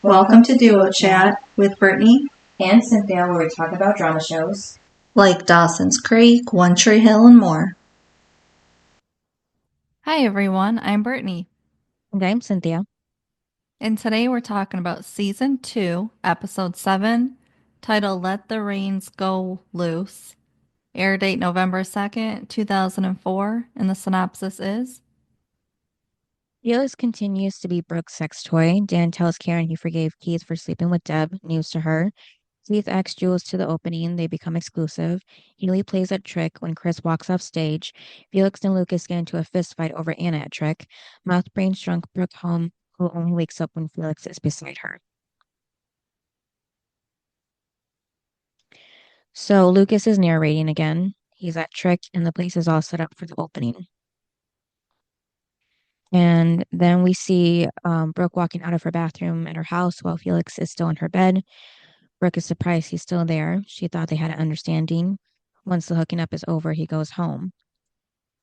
Welcome to Duo Chat with Brittany and Cynthia, where we talk about drama shows. like Dawson's Creek, One Tree Hill, and more. Hi everyone, I'm Brittany, And I'm Cynthia. and today we're talking about season 2, episode 7, titled Let the Reins Go Loose. Air date November 2nd, 2004, and the synopsis is Felix continues to be Brooke's sex toy. Dan tells Karen he forgave Keith for sleeping with Deb, news to her. Keith asks Jules to the opening. They become exclusive. Healy plays at Tric when Chris walks off stage. Felix and Lucas get into a fist fight over Anna at Tric. Mouth brains drunk Brooke home, who only wakes up when Felix is beside her. So Lucas is narrating again. He's at Tric and the place is all set up for the opening. And then we see Brooke walking out of her bathroom at her house while Felix is still in her bed. Brooke is surprised he's still there. She thought they had an understanding. Once the hooking up is over, he goes home.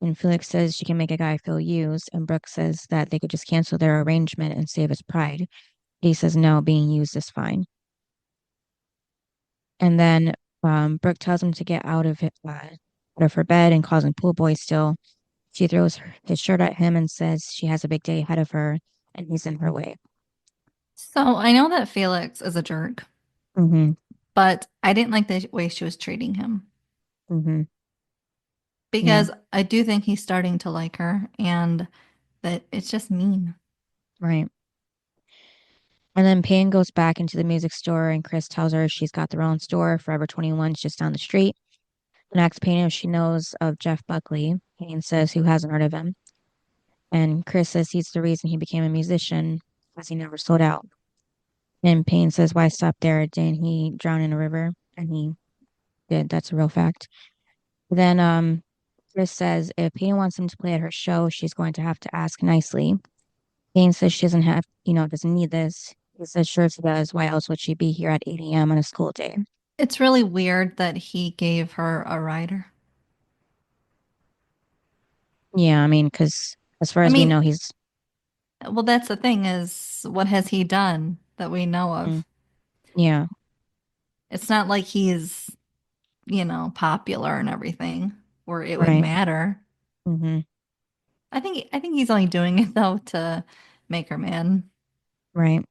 And Felix says she can make a guy feel used, and Brooke says that they could just cancel their arrangement and save his pride. He says no, being used is fine. And then Brooke tells him to get out of her bed and calls him pool boy still. She throws his shirt at him and says she has a big day ahead of her and he's in her way. So I know that Felix is a jerk, Mm-hmm. but I didn't like the way she was treating him Mm-hmm. Yeah, because I do think he's starting to like her and that it's just mean. right. And then Payne goes back into the music store and Chris tells her she's got their own store, Forever 21's just down the street. And asks Payne if she knows of Jeff Buckley. Payne says who hasn't heard of him. And Chris says he's the reason he became a musician because he never sold out. And Payne says, why stop there? Didn't he drown in a river? And he did. That's a real fact. Then Chris says if Payne wants him to play at her show, she's going to have to ask nicely. Payne says she doesn't have, doesn't need this. He says, sure she does. Why else would she be here at 8 a.m. on a school day? It's really weird that he gave her a rider. Yeah, I mean, because as far I as we know, mean, he's, well, that's the thing is, what has he done that we know mm, of? yeah, It's not like he's, popular and everything where it would right. matter. Mm-hmm, I think he's only doing it though to make her mad. right.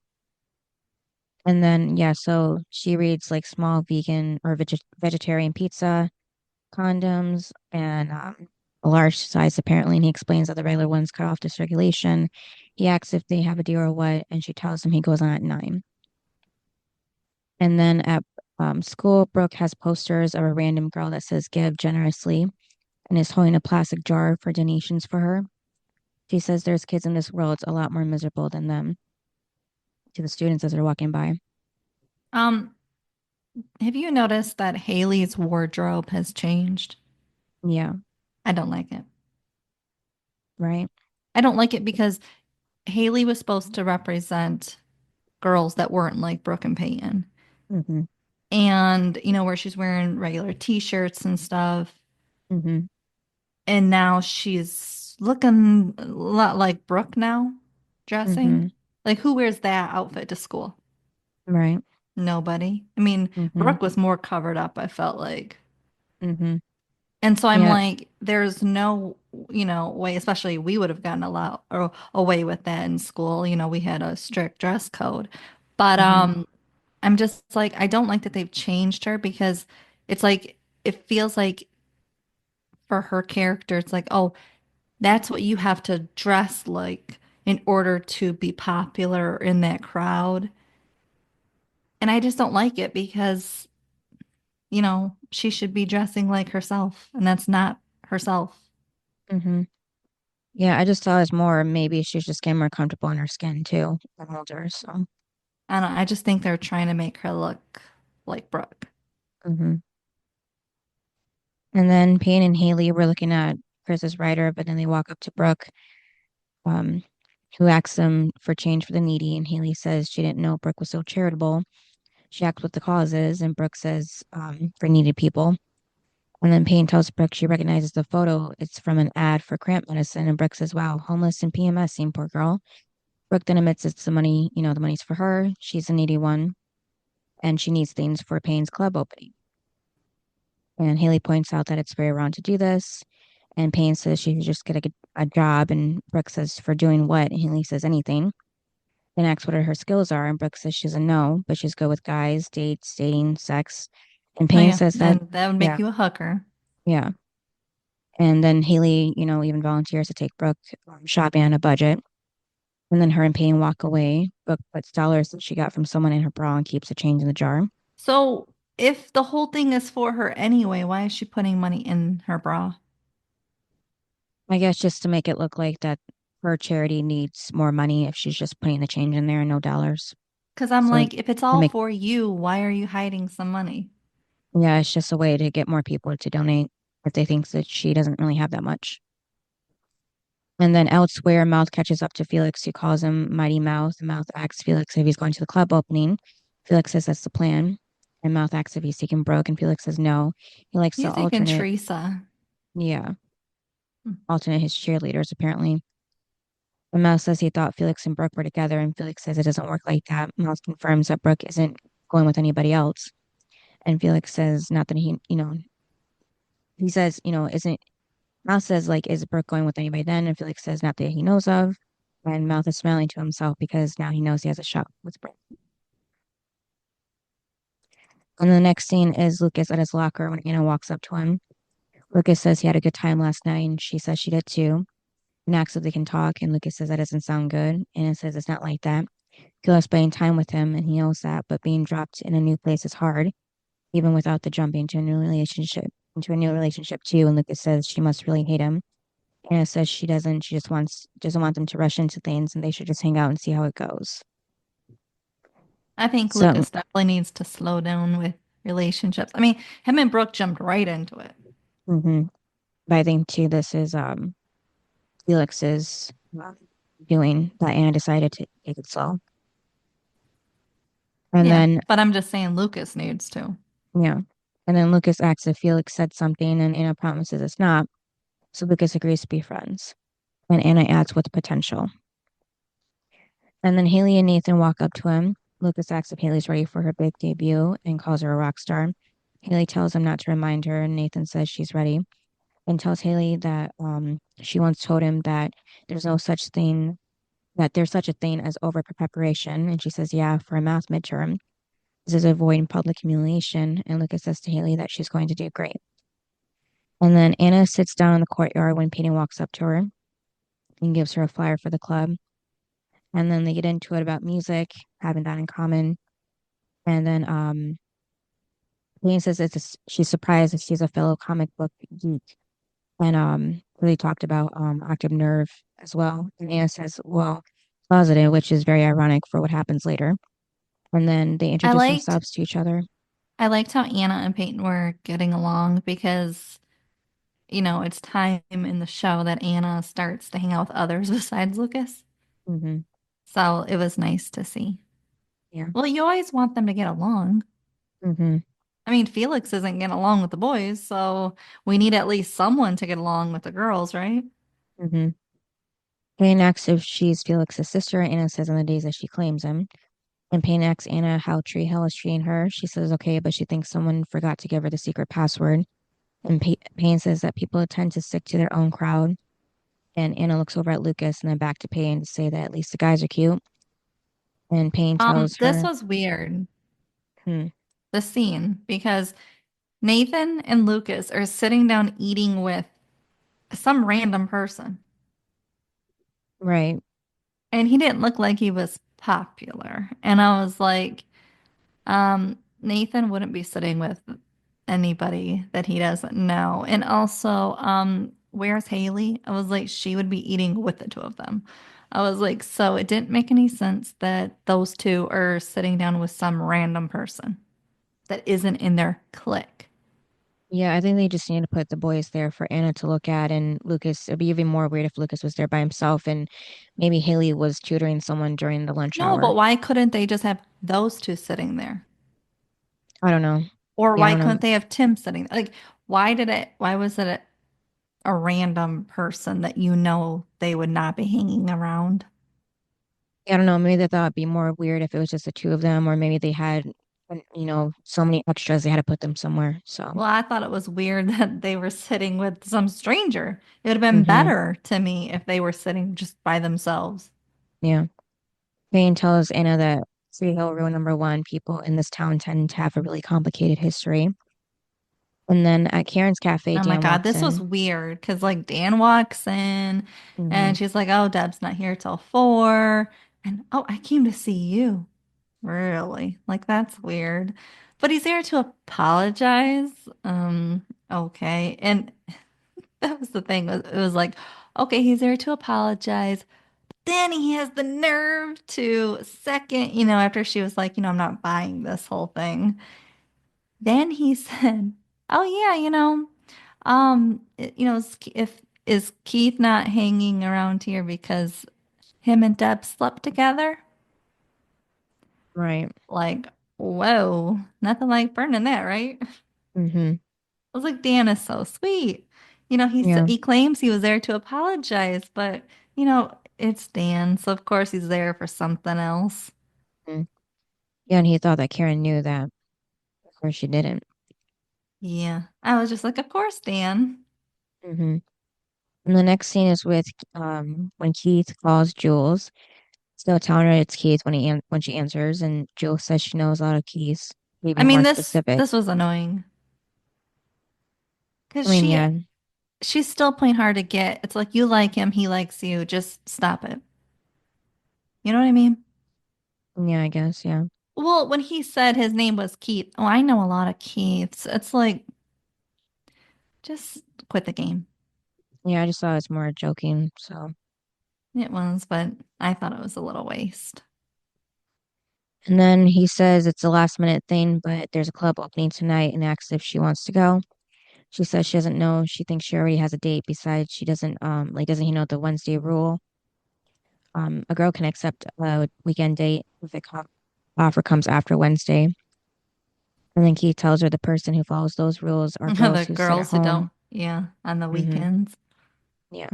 And then, yeah, so she reads like small vegan or vegetarian pizza, condoms, and a large size apparently. And he explains that the regular ones cut off the circulation. He asks if they have a deal or what, and she tells him he goes on at 9. And then at school, Brooke has posters of a random girl that says give generously and is holding a plastic jar for donations for her. She says there's kids in this world a lot more miserable than them to the students as they're walking by. Um, have you noticed that Haley's wardrobe has changed? Yeah, I don't like it. right. I don't like it because Haley was supposed to represent girls that weren't like Brooke and Peyton. Mm-hmm. And, where she's wearing regular t-shirts and stuff. Mm-hmm. And now she's looking a lot like Brooke now, dressing. Mm-hmm. Like, who wears that outfit to school? Right. Nobody. I mean, Mm-hmm. Brooke was more covered up, I felt like. Mm-hmm. And so I'm Yeah. like, there's no, way, especially we would have gotten a lot or away with that in school. We had a strict dress code. But Mm-hmm. I'm just like, I don't like that they've changed her because it's like it feels like for her character, it's like, oh, that's what you have to dress like in order to be popular in that crowd. And I just don't like it because, she should be dressing like herself, and that's not herself. Mm-hmm. Yeah, I just thought it was more maybe she's just getting more comfortable in her skin too. I'm older, so. I don't know, I just think they're trying to make her look like Brooke. Mm-hmm. And then Payne and Haley were looking at Chris's writer, but then they walk up to Brooke, um, who asks them for change for the needy, and Haley says she didn't know Brooke was so charitable. She asks what the cause is, and Brooke says for needy people. And then Payne tells Brooke she recognizes the photo. It's from an ad for cramp medicine, and Brooke says, "Wow, homeless and PMS, same poor girl." Brooke then admits it's the money, the money's for her. She's a needy one, and she needs things for Payne's club opening. And Haley points out that it's very wrong to do this. And Payne says she should just get a job. And Brooke says, for doing what? And Haley says, anything. Then asks what her skills are. And Brooke says she doesn't know, but she's good with guys, dates, dating, sex. And Oh Payne yeah, says that, then that would make yeah, you a hooker. yeah. And then Haley, even volunteers to take Brooke shopping on a budget. And then her and Payne walk away. Brooke puts dollars that she got from someone in her bra and keeps the change in the jar. So if the whole thing is for her anyway, why is she putting money in her bra? I guess just to make it look like that her charity needs more money if she's just putting the change in there and no dollars. Because I'm So like, if it's to all make, for you, why are you hiding some money? yeah, it's just a way to get more people to donate if they think that she doesn't really have that much. And then elsewhere, Mouth catches up to Felix, who calls him Mighty Mouth. And Mouth asks Felix if he's going to the club opening. Felix says that's the plan. And Mouth asks if he's seeking Brooke, and Felix says no. He likes to He's thinking alternate, Teresa. yeah, Hmm. alternate his cheerleaders, apparently. And Mouth says he thought Felix and Brooke were together, and Felix says it doesn't work like that. Mouth confirms that Brooke isn't going with anybody else. And Felix says, not that he says, isn't, Mouth says, like, is Brooke going with anybody then? And Felix says, not that he knows of. And Mouth is smiling to himself because now he knows he has a shot with Brooke. And the next scene is Lucas at his locker when Anna walks up to him. Lucas says he had a good time last night, and she says she did too. And asks if they can talk, and Lucas says that doesn't sound good. Anna says it's not like that. He loves spending time with him, and he knows that, but being dropped in a new place is hard, even without the jumping into a new relationship too. And Lucas says she must really hate him. Anna says she doesn't. She just doesn't want them to rush into things, and they should just hang out and see how it goes. I think So, Lucas definitely needs to slow down with relationships. I mean, him and Brooke jumped right into it. hmm but I think too, this is Felix's doing that Anna decided to take it slow. And Yeah, then, but I'm just saying Lucas needs to. yeah. And then Lucas asks if Felix said something, and Anna promises it's not. So Lucas agrees to be friends. And Anna adds with potential. And then Haley and Nathan walk up to him. Lucas asks if Haley's ready for her big debut and calls her a rock star. Haley tells him not to remind her, and Nathan says she's ready and tells Haley that she once told him that there's no such thing, that there's such a thing as over preparation. And she says, yeah, for a math midterm. This is avoiding public humiliation. And Lucas says to Haley that she's going to do great. And then Anna sits down in the courtyard when Peyton walks up to her and gives her a flyer for the club. And then they get into it about music, having that in common. And then Payne says she's surprised that she's a fellow comic book geek. And really talked about octave nerve as well. And Anna says, well, positive, which is very ironic for what happens later. And then they I introduce liked themselves to each other. I liked how Anna and Peyton were getting along because, it's time in the show that Anna starts to hang out with others besides Lucas. hmm So it was nice to see. Yeah. Well, you always want them to get along. hmm I mean, Felix isn't getting along with the boys, so we need at least someone to get along with the girls, right? hmm Payne asks if she's Felix's sister. Anna says on the days that she claims him. And Payne asks Anna how Tree Hell is treating her. She says okay, but she thinks someone forgot to give her the secret password. And Payne says that people tend to stick to their own crowd. And Anna looks over at Lucas and then back to Payne to say that at least the guys are cute. And Payne tells This her, was weird, hmm, the scene, because Nathan and Lucas are sitting down eating with some random person, right, and he didn't look like he was popular. And I was like, Nathan wouldn't be sitting with anybody that he doesn't know. And also, where's Haley? I was like, she would be eating with the two of them. I was like, so it didn't make any sense that those two are sitting down with some random person that isn't in their clique. yeah, I think they just need to put the boys there for Anna to look at. And Lucas, it'd be even more weird if Lucas was there by himself and maybe Haley was tutoring someone during the lunch No, hour. but why couldn't they just have those two sitting there? I don't know. Or Yeah, I why don't know. couldn't they have Tim sitting there? Like, why was it a random person that they would not be hanging around? I don't know, maybe they thought it'd be more weird if it was just the two of them, or maybe they had, so many extras they had to put them somewhere. So, Well, I thought it was weird that they were sitting with some stranger. It would have been hmm better to me if they were sitting just by themselves. yeah. Payne tells Anna that Free Hill rule number one, people in this town tend to have a really complicated history. And then at Karen's cafe, Oh my Dan God, walks this was in. weird because like Dan walks in Hmm and she's like, "Oh, Deb's not here till 4." And oh, I came to see you. Really? Like that's weird. But he's there to apologize. Okay. And that was the thing. It was like, okay, he's there to apologize. Then he has the nerve to second, after she was like, I'm not buying this whole thing. Then he said, "Oh yeah, if is Keith not hanging around here because him and Deb slept together?" Right. Like, whoa, nothing like burning that, right? hmm I was like, Dan is so sweet. Yeah. He claims he was there to apologize, but it's Dan, so of course he's there for something else. mm Yeah, and he thought that Karen knew that. Of course she didn't. Yeah, I was just like, of course, Dan. hmm And the next scene is with when Keith calls Jules. Still telling her it's Keith when she answers, and Jules says she knows a lot of Keiths. To I be mean, more this specific. was annoying because I mean, yeah, she's still playing hard to get. It's like you like him, he likes you. Just stop it. You know what I mean? yeah, I guess, yeah. Well, when he said his name was Keith, oh, I know a lot of Keiths. It's like just quit the game. Yeah, I just thought it was more joking. So, It was, but I thought it was a little waste. and then he says it's a last minute thing, but there's a club opening tonight and asks if she wants to go. She says she doesn't know. She thinks she already has a date. Besides, she doesn't doesn't he know the Wednesday rule? A girl can accept a weekend date if the offer comes after Wednesday. And then Keith tells her the person who follows those rules are girls The who sit at girls who don't, home. yeah, on the hmm weekends. Yeah.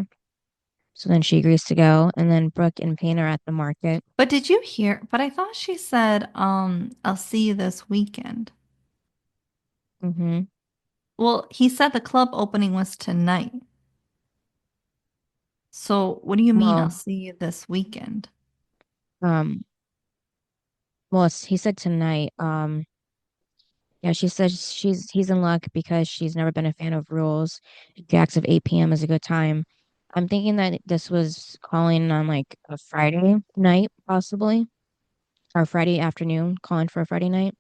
So then she agrees to go, and then Brooke and Payne are at the market. But did you hear? But I thought she said, I'll see you this weekend. hmm Well, he said the club opening was tonight. So what do you mean I'll Well, see you this weekend? um, he said tonight. Yeah, she says he's in luck because she's never been a fan of rules. Jacks of 8 p.m. is a good time. I'm thinking that this was calling on like a Friday night, possibly, or Friday afternoon, calling for a Friday night.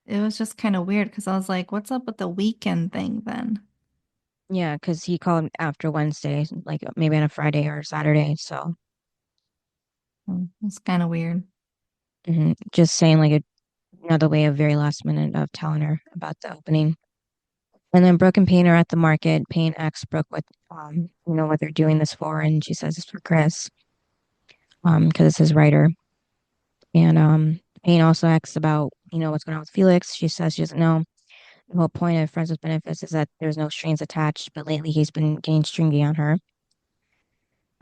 It was just kind of weird because I was like, what's up with the weekend thing then? Yeah, because he called after Wednesday, like maybe on a Friday or Saturday. So It's kind of weird. just saying like another way of very last minute of telling her about the opening. And then Brooke and Payne are at the market. Payne asks Brooke what they're doing this for, and she says it's for Chris, because it's his writer. And Payne also asks about, what's going on with Felix. She says she doesn't know. The whole point of Friends with Benefits is that there's no strings attached, but lately he's been getting stringy on her.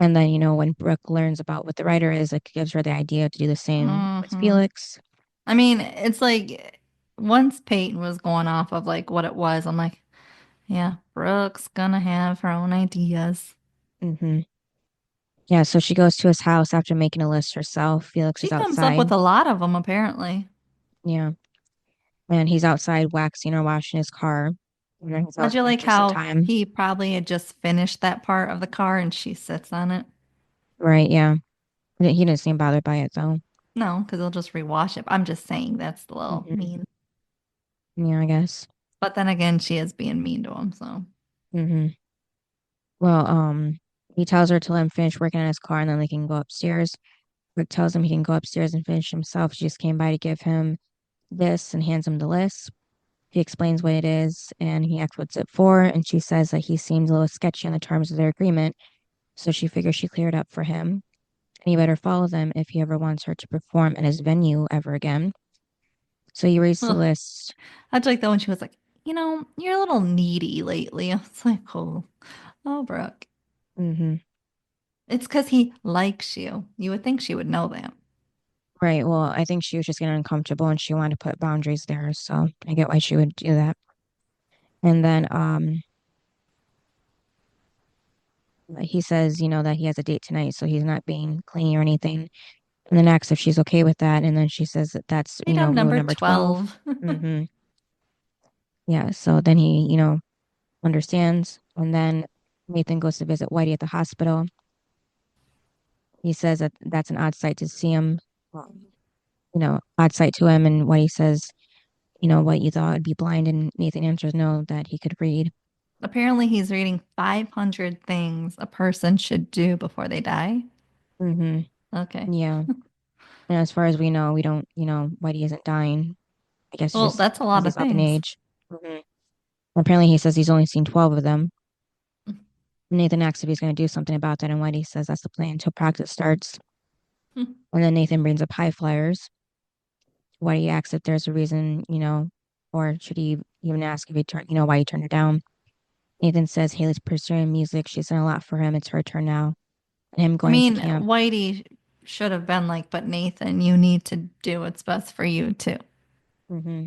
And then, when Brooke learns about what the writer is, it gives her the idea to do the same with hmm Felix. I mean, it's like once Peyton was going off of like what it was, I'm like, yeah, Brooke's gonna have her own ideas. hmm Yeah, so she goes to his house after making a list herself. Felix She is comes up outside. with a lot of them apparently. Yeah. And he's outside waxing or washing his car. And then he's How'd you outside like for some how time. he probably had just finished that part of the car and she sits on it? Right, yeah. He didn't seem bothered by it though. No, because he'll just rewash it. I'm just saying that's a little hmm mean. Yeah, I guess. But then again, she is being mean to him, so. hmm Well, he tells her to let him finish working on his car and then they can go upstairs. Rick tells him he can go upstairs and finish himself. She just came by to give him this and hands him the list. He explains what it is and he asks what's it for. And she says that he seems a little sketchy on the terms of their agreement. So she figures she cleared up for him. And he better follow them if he ever wants her to perform at his venue ever again. So he reads the Ugh. list. I'd like that when she was like, you're a little needy lately. I was like, oh, Brooke. hmm It's because he likes you. You would think she would know that. Right. Well, I think she was just getting uncomfortable and she wanted to put boundaries there. So I get why she would do that. And then he says, that he has a date tonight, so he's not being clingy or anything. And then asks if she's okay with that. And then she says that that's, Item rule number number 12. 12. Mm-hmm. Yeah. So then he, understands. And then Nathan goes to visit Whitey at the hospital. He says that that's an odd sight to see him, odd sight to him. And Whitey says, what you thought would be blind. And Nathan answers no, that he could read. Apparently, he's reading 500 things a person should do before they die. Mm-hmm. Okay. Yeah. And as far as we know, we don't, Whitey isn't dying. I guess Well, just that's a because lot of he's up in things. age. Hmm. Apparently, he says he's only seen 12 of them. Nathan asks if he's going to do something about that, and Whitey says that's the plan until practice starts. And then Nathan brings up high flyers. Whitey asks if there's a reason, or should he even ask if he turned, why he turned her down. Nathan says Haley's pursuing music. She's done a lot for him. It's her turn now. And him I going to mean, camp. Whitey should have been like, but Nathan, you need to do what's best for you too. Hmm.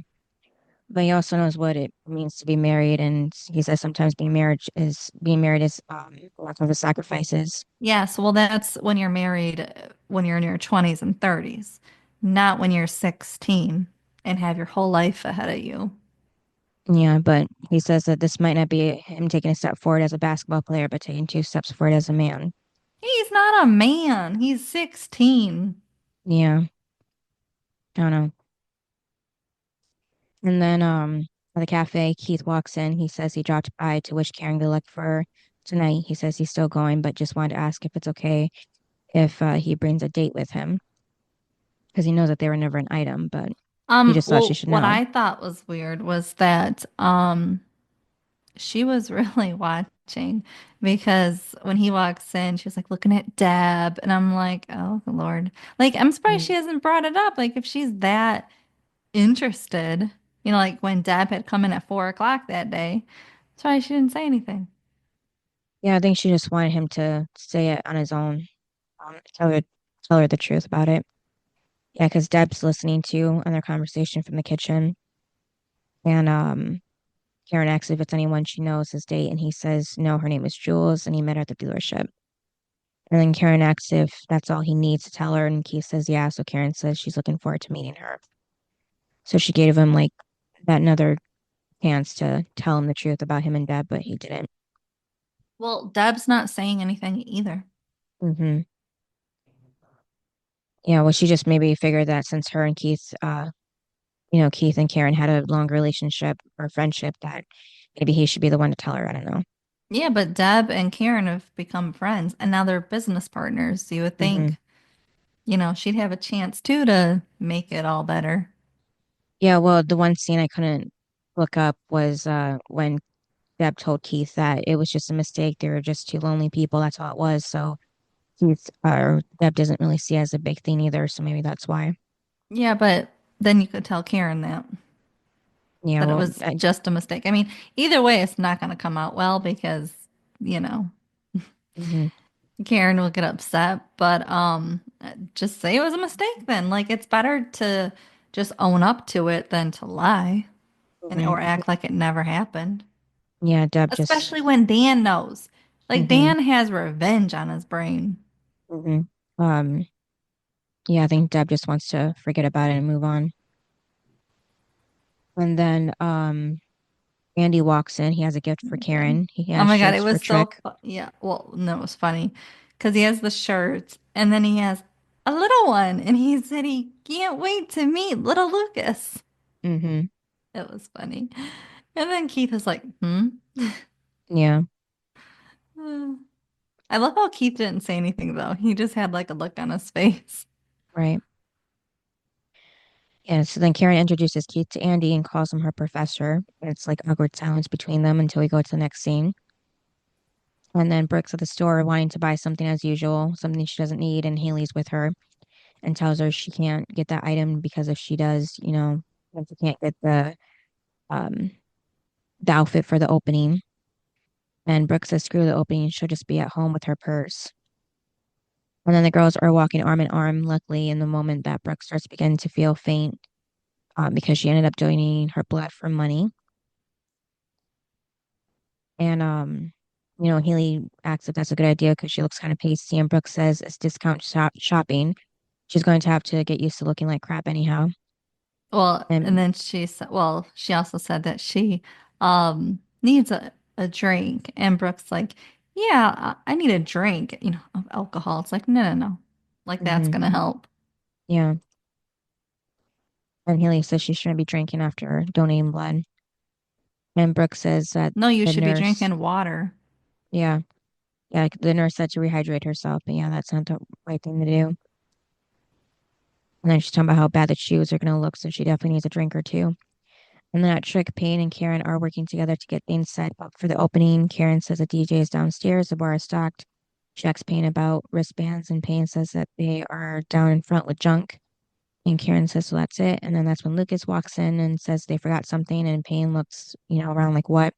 But he also knows what it means to be married, and he says sometimes being married is lots of the sacrifices. Yes, well, that's when you're married, when you're in your 20s and 30s, not when you're 16 and have your whole life ahead of you. Yeah, but he says that this might not be him taking a step forward as a basketball player, but taking two steps forward as a man. He's not a man. He's 16. Yeah, I don't know. And then at the cafe, Keith walks in. He says he dropped by to wish Karen good luck for tonight. He says he's still going, but just wanted to ask if it's okay if he brings a date with him because he knows that they were never an item, but he just thought she Well, should what know. I thought was weird was that she was really watching because when he walks in, she was like looking at Deb, and I'm like, oh Lord. Like, I'm surprised she Mm. hasn't brought it up. Like, if she's that interested, like when Deb had come in at 4 o'clock that day, that's why she didn't say anything. Yeah, I think she just wanted him to say it on his own, tell her the truth about it. Yeah, because Deb's listening to on their conversation from the kitchen, and Karen asks if it's anyone she knows his date, and he says no, her name is Jules, and he met her at the dealership. And then Karen asks if that's all he needs to tell her, and Keith says yeah. So Karen says she's looking forward to meeting her. So she gave him like that another chance to tell him the truth about him and Deb, but he didn't. Well, Deb's not saying anything either. Hmm. Yeah, well, she just maybe figured that since her and Keith, Keith and Karen had a long relationship or friendship, that maybe he should be the one to tell her. I don't know. Yeah, but Deb and Karen have become friends and now they're business partners. So you would Hmm. think, she'd have a chance too to make it all better. Yeah, well, the one scene I couldn't look up was when Deb told Keith that it was just a mistake. They were just two lonely people. That's all it was. So Keith or Deb doesn't really see it as a big thing either. So maybe that's why. Yeah, but then you could tell Karen Yeah, that it well, was just a mistake. I mean, either way, it's not going to come out well because, you know, mhm, Karen will get upset, but just say it was a mistake then. Like it's better to just own up to it than to lie and mhm. or act like it never happened. Yeah, Deb just, Especially when Dan knows. Like hmm Dan has revenge on his brain. hmm um, yeah, I think Deb just wants to forget about it and move on. And then Andy walks in. He has a gift Oh for my God. Karen. He Oh has my God, it shirts for was so Trick. yeah. Well, no, it was funny because he has the shirt and then he has a little one and he said he can't wait to meet little Lucas. Hmm. It was funny. And then Keith is like, hmm. Yeah, I love how Keith didn't say anything though. He just had like a look on his face. right. Yeah, so then Karen introduces Keith to Andy and calls him her professor. It's like awkward silence between them until we go to the next scene. And then Brooke's at the store wanting to buy something as usual, something she doesn't need, and Haley's with her and tells her she can't get that item because if she does, then she can't get um the outfit for the opening. And Brooke says screw the opening, she'll just be at home with her purse. And then the girls are walking arm in arm, luckily, in the moment that Brooke starts beginning to feel faint because she ended up donating her blood for money. And, Haley asks if that's a good idea because she looks kind of pasty. And Brooke says it's discount shopping. She's going to have to get used to looking like crap anyhow. Well, and And then she said, well, she also said that she needs a drink. And Brooke's like, yeah, I need a drink, of alcohol. It's like, no, no, no. Like that's hmm gonna help. yeah. And Haley says she shouldn't be drinking after donating blood. And Brooke says that No, you the should be nurse, drinking water. yeah, yeah, the nurse said to rehydrate herself. But yeah, that's not the right thing to do. And then she's talking about how bad the shoes are going to look. So she definitely needs a drink or two. And then at Trick, Payne and Karen are working together to get things set up for the opening. Karen says the DJ is downstairs, the bar is stocked. She asks Payne about wristbands, and Payne says that they are down in front with junk. And Karen says, so that's it. And then that's when Lucas walks in and says they forgot something. And Payne looks, around like, what?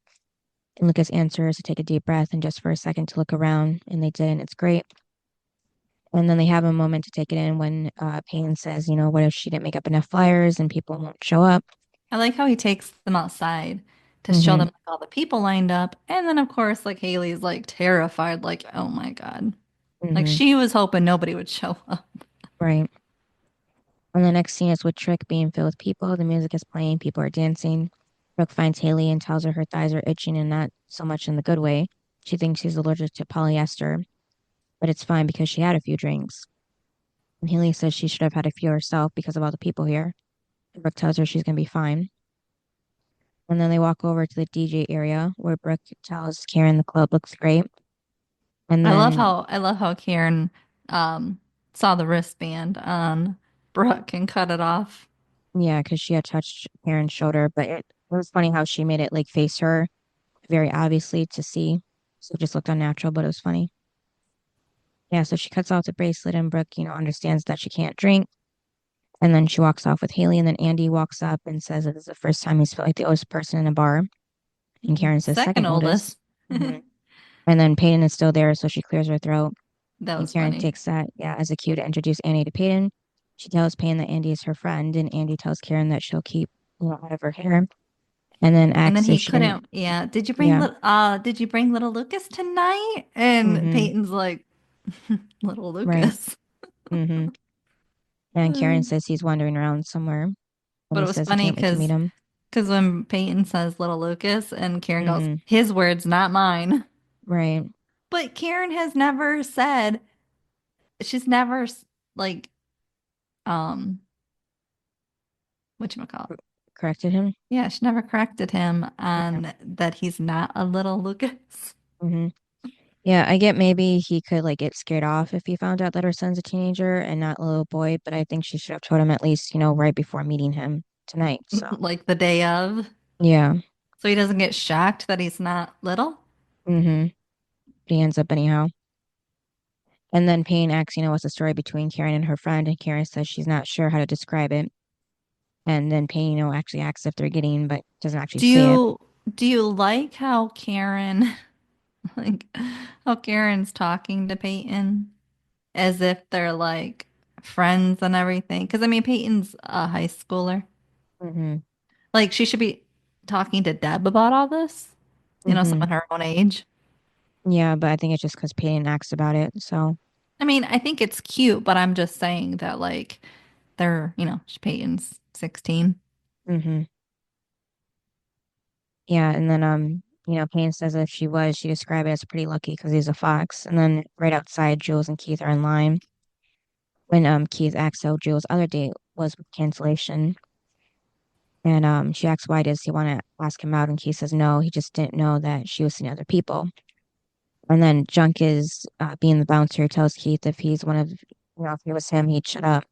And Lucas answers to take a deep breath and just for a second to look around. And they did, and it's great. And then they have a moment to take it in when Payne says, what if she didn't make up enough flyers and people won't show up? I like how he takes them outside to show hmm them like all the people lined up. And then of course, like Haley's like terrified, like, oh my God. Like hmm she was hoping nobody would show up. Right. And the next scene is with Trick being filled with people. The music is playing, people are dancing. Brooke finds Haley and tells her thighs are itching and not so much in the good way. She thinks she's allergic to polyester, but it's fine because she had a few drinks. And Haley says she should have had a few herself because of all the people here. And Brooke tells her she's going to be fine. And then they walk over to the DJ area where Brooke tells Karen the club looks great. And then, I love how Karen um saw the wristband on Brooke and cut it off. yeah, because she had touched Karen's shoulder, but it was funny how she made it like face her very obviously to see. So it just looked unnatural, but it was funny. Yeah, so she cuts off the bracelet and Brooke, understands that she can't drink. And then she walks off with Haley, and then Andy walks up and says that this is the first time he's felt like the oldest person in a bar. And Karen says Second second oldest. oldest. hmm And then Peyton is still there, so she clears her throat. That And was Karen funny. takes that, yeah, as a cue to introduce Andy to Peyton. She tells Peyton that Andy is her friend, and Andy tells Karen that she'll keep, out of her hair. And then And then asks if he she can, couldn't, yeah. yeah, Did you bring little Lucas tonight? And mm-hmm, Peyton's like, little right, Lucas. mm-hmm. And Karen says he's wandering around somewhere. And But he it was says he funny can't wait to meet because him. when Peyton says little Lucas and Karen goes, Mm-hmm, his words, not mine. right. But Karen has never said, she's never like, um, whatchamacallit? Corrected him. Yeah, she never corrected him Yeah. on that he's not a little Lucas. Mm-hmm. Yeah, I get maybe he could like get scared off if he found out that her son's a teenager and not a little boy, but I think she should have told him at least, right before meeting him tonight. So, Like the day of. yeah. So he doesn't get shocked that he's not little. Mm-hmm. But he ends up anyhow. And then Payne asks, what's the story between Karen and her friend, and Karen says she's not sure how to describe it. And then Payne, actually asks if they're getting, but doesn't actually Do say it. you do you like how Karen like how Karen's talking to Peyton as if they're like friends and everything? Because I mean Peyton's a high schooler. Mm-hmm. Like she should be talking to Deb about all this. Mm-hmm. Someone her own age. Yeah, but I think it's just because Payne asks about it. So, I mean, I think it's cute, but I'm just saying that like they're, Peyton's 16. mm-hmm. Yeah, and then Payne says if she was, she described it as pretty lucky because he's a fox. And then right outside, Jules and Keith are in line. When Keith asks how Jules' other date was with cancellation, and she asks why does he want to ask him out, and Keith says no, he just didn't know that she was seeing other people. And then Junk is being the bouncer, tells Keith if he's one of, if it was him, he'd shut up.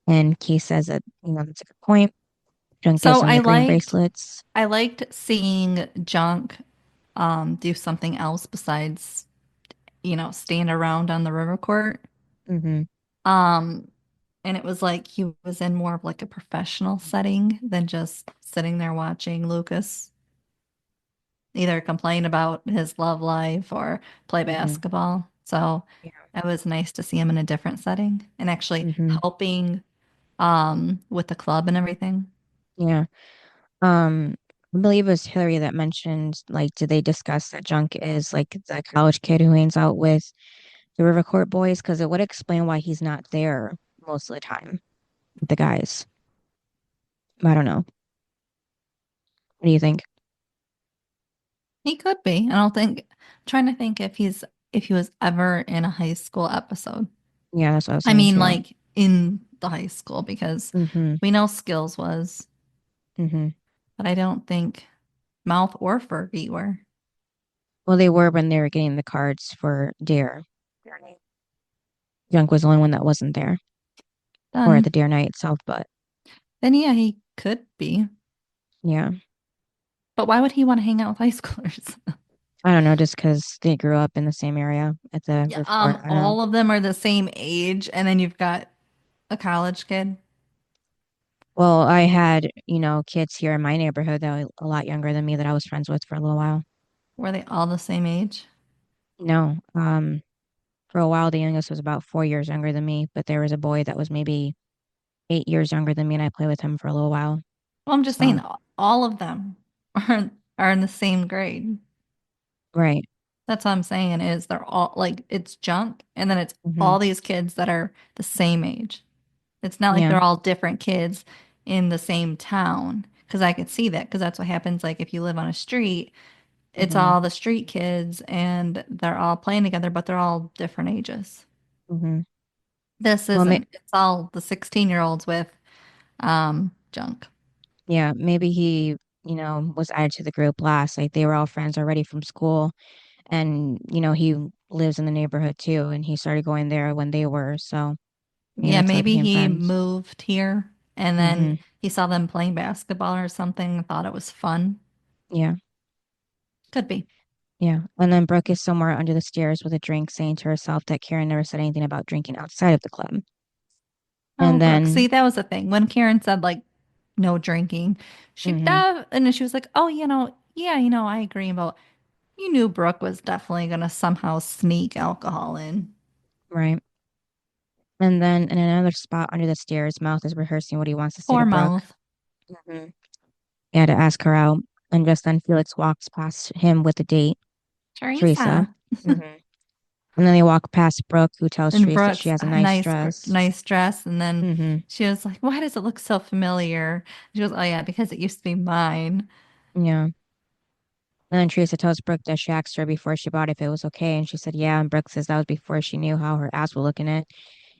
And Keith says that that's a good point. Junk gives So him the green bracelets. I liked seeing Junk do something else besides, stand around on the river court. Mm-hmm. Um and it was like he was in more of like a professional setting than just sitting there watching Lucas either complain about his love life or play Mm-hmm. basketball. So Yeah. it was nice to see him in a different setting and actually Hmm. helping with the club and everything. Yeah. I believe it was Hillary that mentioned, like, did they discuss that Junk is like the college kid who hangs out with the River Court boys? Because it would explain why he's not there most of the time with the guys. I don't know. What do you think? He could be. I don't think trying to think if he was ever in a high school episode. Yeah, that's what I was I thinking mean, too. like in the high school because Mm-hmm. we know Skills was, Mm-hmm. but I don't think Mouth or Fergie were. Well, they were when they were getting the cards for Dare. Junk was the only one that wasn't there, or at the Then Dare night itself, but then yeah, he could be. yeah. But why would he want to hang out with high schoolers? I don't know, just because they grew up in the same area at the Yeah, River Court. I don't know. all of them are the same age, and then you've got a college kid. Well, I had, kids here in my neighborhood that were a lot younger than me that I was friends with for a little while. Were they all the same age? No, for a while, the youngest was about 4 years younger than me, but there was a boy that was maybe 8 years younger than me, and I played with him for a little while. Well, I'm just saying So, all of them are in the same grade. right. That's what I'm saying is they're all like it's junk, and then it's Hmm. all these kids that are the same age. It's not like Yeah. they're all different kids in the same town because I could see that because that's what happens. Like if you live on a street, it's Hmm. all the street kids and they're all playing together, but they're all different ages. Hmm. This Well, isn't. It's all the 16-year-olds with junk. yeah, maybe he, was added to the group last. Like they were all friends already from school, and he lives in the neighborhood too, and he started going there when they were. So maybe Yeah, that's how they maybe became he friends. moved here and then Hmm. he saw them playing basketball or something and thought it was fun. Yeah. Could be. Yeah. And then Brooke is somewhere under the stairs with a drink, saying to herself that Karen never said anything about drinking outside of the club. Oh, And Brooke. See, then, that was the thing. When Karen said like no drinking, hmm, and then she was like, "Oh, yeah, I agree about." You knew Brooke was definitely gonna somehow sneak alcohol in. right. And then in another spot under the stairs, Mouth is rehearsing what he wants to say Poor to Brooke. mouth. Hmm. Yeah, to ask her out. And just then Felix walks past him with a date, Teresa. Teresa. Hmm. And then they walk past Brooke, who tells And Teresa that she Brooke's has a nice nice, dress. nice dress. And then Hmm. she was like, "Why does it look so familiar?" She goes, "Oh yeah, because it used to be mine." Yeah. And then Teresa tells Brooke that she asked her before she bought if it was okay. And she said, yeah. And Brooke says that was before she knew how her ass would look in it.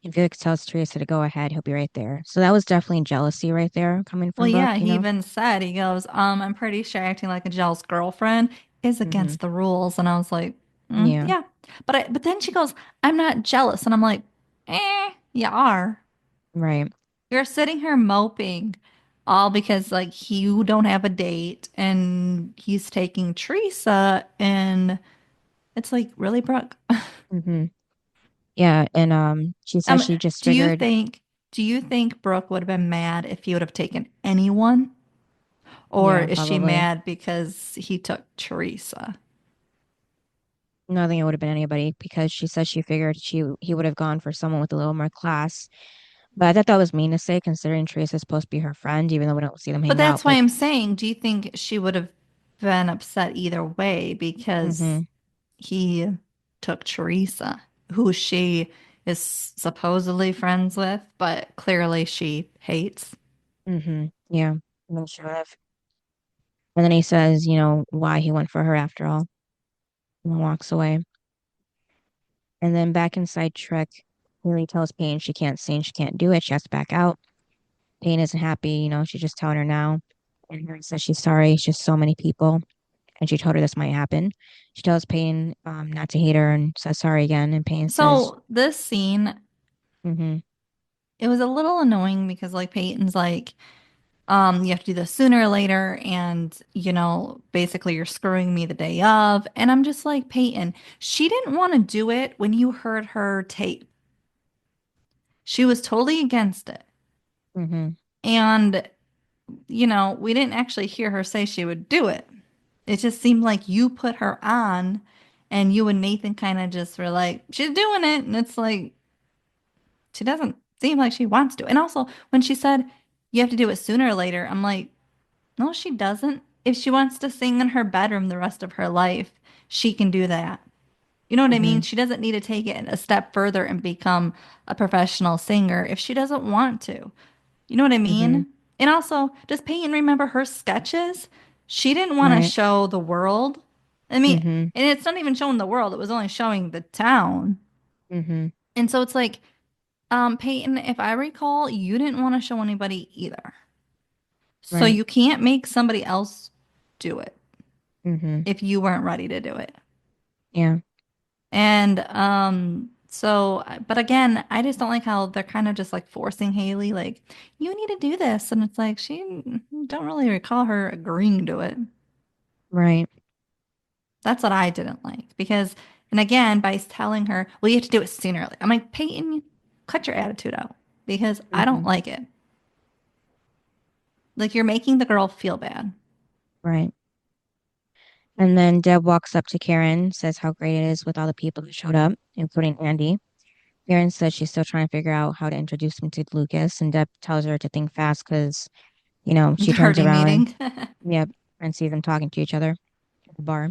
And Felix tells Teresa to go ahead. He'll be right there. So that was definitely jealousy right there coming Well, from Brooke, yeah, he even said, he goes, I'm pretty sure acting like a jealous girlfriend is Hmm. against the rules. And I was like, Yeah. yeah. But then she goes, I'm not jealous. And I'm like, you are. Right. You're sitting here moping all because like you don't have a date and he's taking Teresa and it's like, really, Brooke? Hmm. Yeah. And she says Um, she just do you figured, think do you think Brooke would have been mad if he would have taken anyone? Or yeah, is she probably. mad because he took Teresa? No, I think it would have been anybody because she said she figured he would have gone for someone with a little more class. But I thought that was mean to say considering Teresa's supposed to be her friend, even though we don't see them But hang out. that's why But I'm saying, do you think she would have been upset either way because hmm. he took Teresa, who she is supposedly friends with, but clearly she hates? Hmm. Yeah. I'm sure of. And then he says, why he went for her after all, and walks away. And then back inside Trick, Haley tells Payne she can't sing, she can't do it. She has to back out. Payne isn't happy, she's just telling her now. And Harry says she's sorry. It's just so many people. And she told her this might happen. She tells Payne not to hate her and says sorry again. And Payne says, So this scene, mm-hmm, it was a little annoying because like Peyton's like, you have to do this sooner or later, and basically you're screwing me the day of. And I'm just like, Peyton, she didn't want to do it when you heard her tape. She was totally against it. mm-hmm, And, we didn't actually hear her say she would do it. It just seemed like you put her on And you and Nathan kind of just were like, she's doing it. And it's like, she doesn't seem like she wants to. And also, when she said, you have to do it sooner or later, I'm like, no, she doesn't. If she wants to sing in her bedroom the rest of her life, she can do that. You know what I mean? Mm-hmm. She doesn't need to take it a step further and become a professional singer if she doesn't want to. You know what I Mm-hmm. mean? And also, does Peyton remember her sketches? She didn't want to Right. show the world. I mean, Mm-hmm. and it's not even showing the world, it was only showing the town. Mm-hmm. And so it's like, Peyton, if I recall, you didn't want to show anybody either. So Right. you can't make somebody else do it Mm-hmm. if you weren't ready to do it. Yeah. And so but again, I just don't like how they're kind of just like forcing Haley like you need to do this and it's like she don't really recall her agreeing to it. Right. That's what I didn't like because and again by telling her, "Well, you have to do it sooner." I'm like, "Peyton, cut your attitude out because I don't Mm-hmm. like it." Like you're making the girl feel bad. Right. And then Deb walks up to Karen, says how great it is with all the people that showed up, including Andy. Karen says she's still trying to figure out how to introduce him to Lucas, and Deb tells her to think fast because, she They're turns already around and, meeting. yep, and sees them talking to each other at the bar.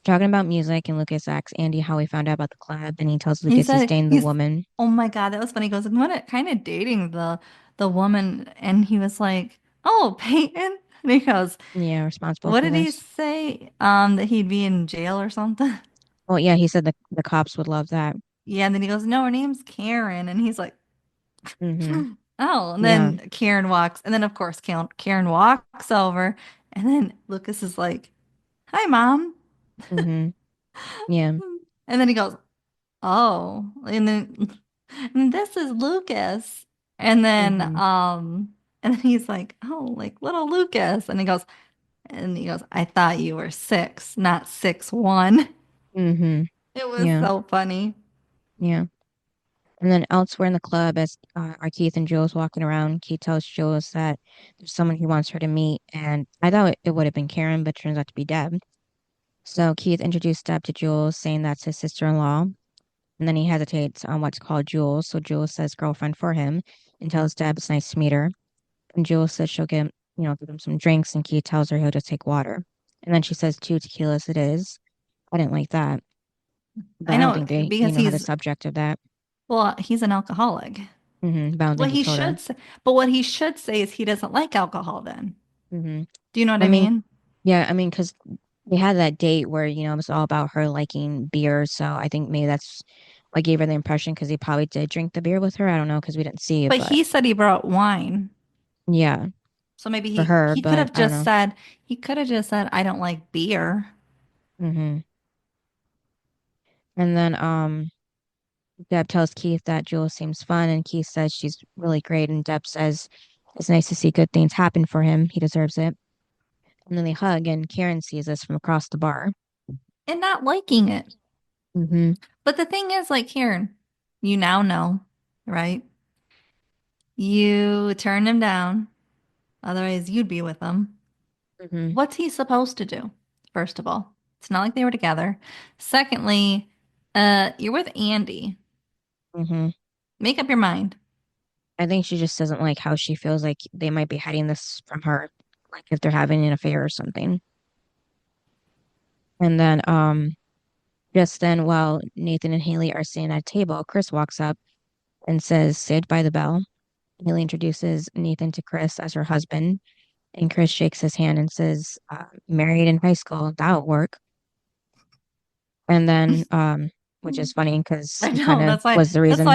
Talking about music, and Lucas asks Andy how he found out about the club, and he tells He Lucas he's said dating the he's woman. oh my God, that was funny. He goes, "What kind of dating the woman?" And he was like, "Oh, Peyton." And he goes, Yeah, responsible "What for did he this. say? That he'd be in jail or something?" Well, yeah, he said the cops would love that. Yeah, and then he goes, "No, her name's Karen." And he's like, Mm-hmm. "Oh." And Yeah. then Karen walks, and then of course Karen walks over, and then Lucas is like, "Hi, Mom." Mm-hmm. Yeah. And then he goes, "Oh." And this is Lucas. And then Mm-hmm. and then he's like, "Oh, like little Lucas." And he goes, "I thought you were six, not 6'1". Mm-hmm. It was Yeah. so funny. Yeah. And then elsewhere in the club, as are Keith and Jules walking around, Keith tells Jules that there's someone he wants her to meet. And I thought it would have been Karen, but turns out to be Deb. So Keith introduced Deb to Jules, saying that's his sister-in-law. And then he hesitates on what to call Jules. So Jules says girlfriend for him and tells Deb it's nice to meet her. And Jules says she'll give him some drinks. And Keith tells her he'll just take water. And then she says two tequilas it is. I didn't like that. But I I don't know think they, because had the subject of that. he's an alcoholic. But I don't think What he he told her. should say, but what he should say is he doesn't like alcohol then. hmm Do you know what I I mean, mean? yeah, I mean, because they had that date where, it was all about her liking beer. So I think maybe that's what gave her the impression because he probably did drink the beer with her. I don't know because we didn't see it, But but he said he brought wine. yeah, So maybe for he her, he could but have I don't just know. said I don't like beer. hmm And then Deb tells Keith that Jules seems fun, and Keith says she's really great, and Deb says it's nice to see good things happen for him. He deserves it. And then they hug, and Karen sees this from across the bar. And not liking it. hmm But the thing is, like, Karen, you now know, right? You turned him down. Otherwise, you'd be with him. hmm What's he supposed to do? First of all, it's not like they were together. Secondly, you're with Andy. hmm Make up your mind. I think she just doesn't like how she feels like they might be hiding this from her, like if they're having an affair or something. And then, just then, while Nathan and Haley are sitting at a table, Chris walks up and says, "Saved by the Bell." Haley introduces Nathan to Chris as her husband, and Chris shakes his hand and says, "Married in high school, that'll work." And then, which is funny because I he kind know of was the reason.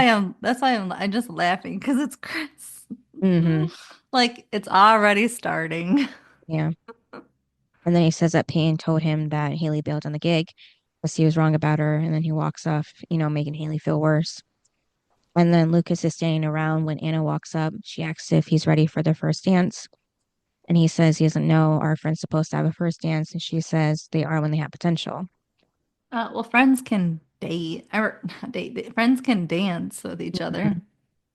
that's why I'm just laughing because it's Chris. hmm Like it's already starting. Yeah. And then he says that Payne told him that Haley bailed on the gig because he was wrong about her. And then he walks off, making Haley feel worse. And then Lucas is standing around when Anna walks up. She asks if he's ready for their first dance. And he says he doesn't know our friend's supposed to have a first dance. And she says they are when they have potential. Well, friends can date or not date. Friends can dance with each other. Mhm.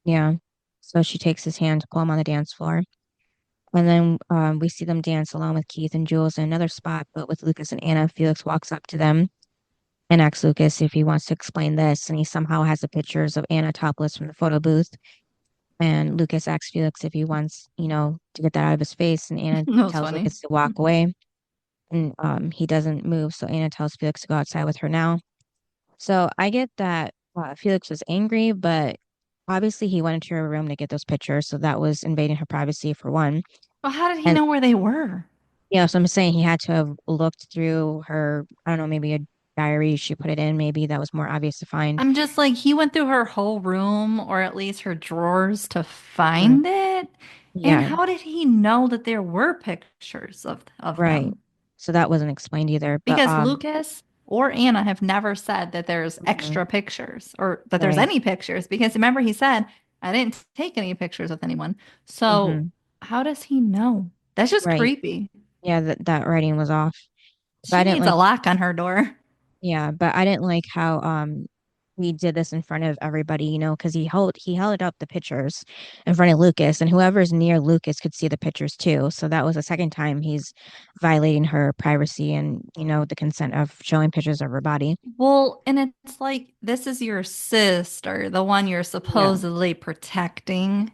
Yeah. So she takes his hand to pull him on the dance floor. And then we see them dance along with Keith and Jules in another spot, but with Lucas and Anna, Felix walks up to them and asks Lucas if he wants to explain this. And he somehow has the pictures of Anna topless from the photo booth. And Lucas asks Felix if he wants, to get that out of his face. And Anna That was tells funny. Lucas to walk away. And he doesn't move. So Anna tells Felix to go outside with her now. So I get that Felix was angry, but obviously he went into her room to get those pictures. So that was invading her privacy for one. Well, how did he And know where they were? yeah, so I'm saying he had to have looked through her, I don't know, maybe a diary she put it in. Maybe that was more obvious to find. I'm just like, he went through her whole room or at least her drawers to Mhm. find it. And Yeah, how did he know that there were pictures of right. them? So that wasn't explained either. But Because Lucas or Anna have never said that there's mhm, extra pictures or that there's right. any pictures. Because remember, he said, I didn't take any pictures with anyone. So Hmm. how does he know? That's just Right. creepy. Yeah, that writing was off. But She I didn't needs a like, lock on her door. yeah, but I didn't like how he did this in front of everybody, because he held up the pictures in front of Lucas, and whoever's near Lucas could see the pictures too. So that was the second time he's violating her privacy and, the consent of showing pictures of her body. Well, and it's like, this is your sister, the one you're Yeah. supposedly protecting.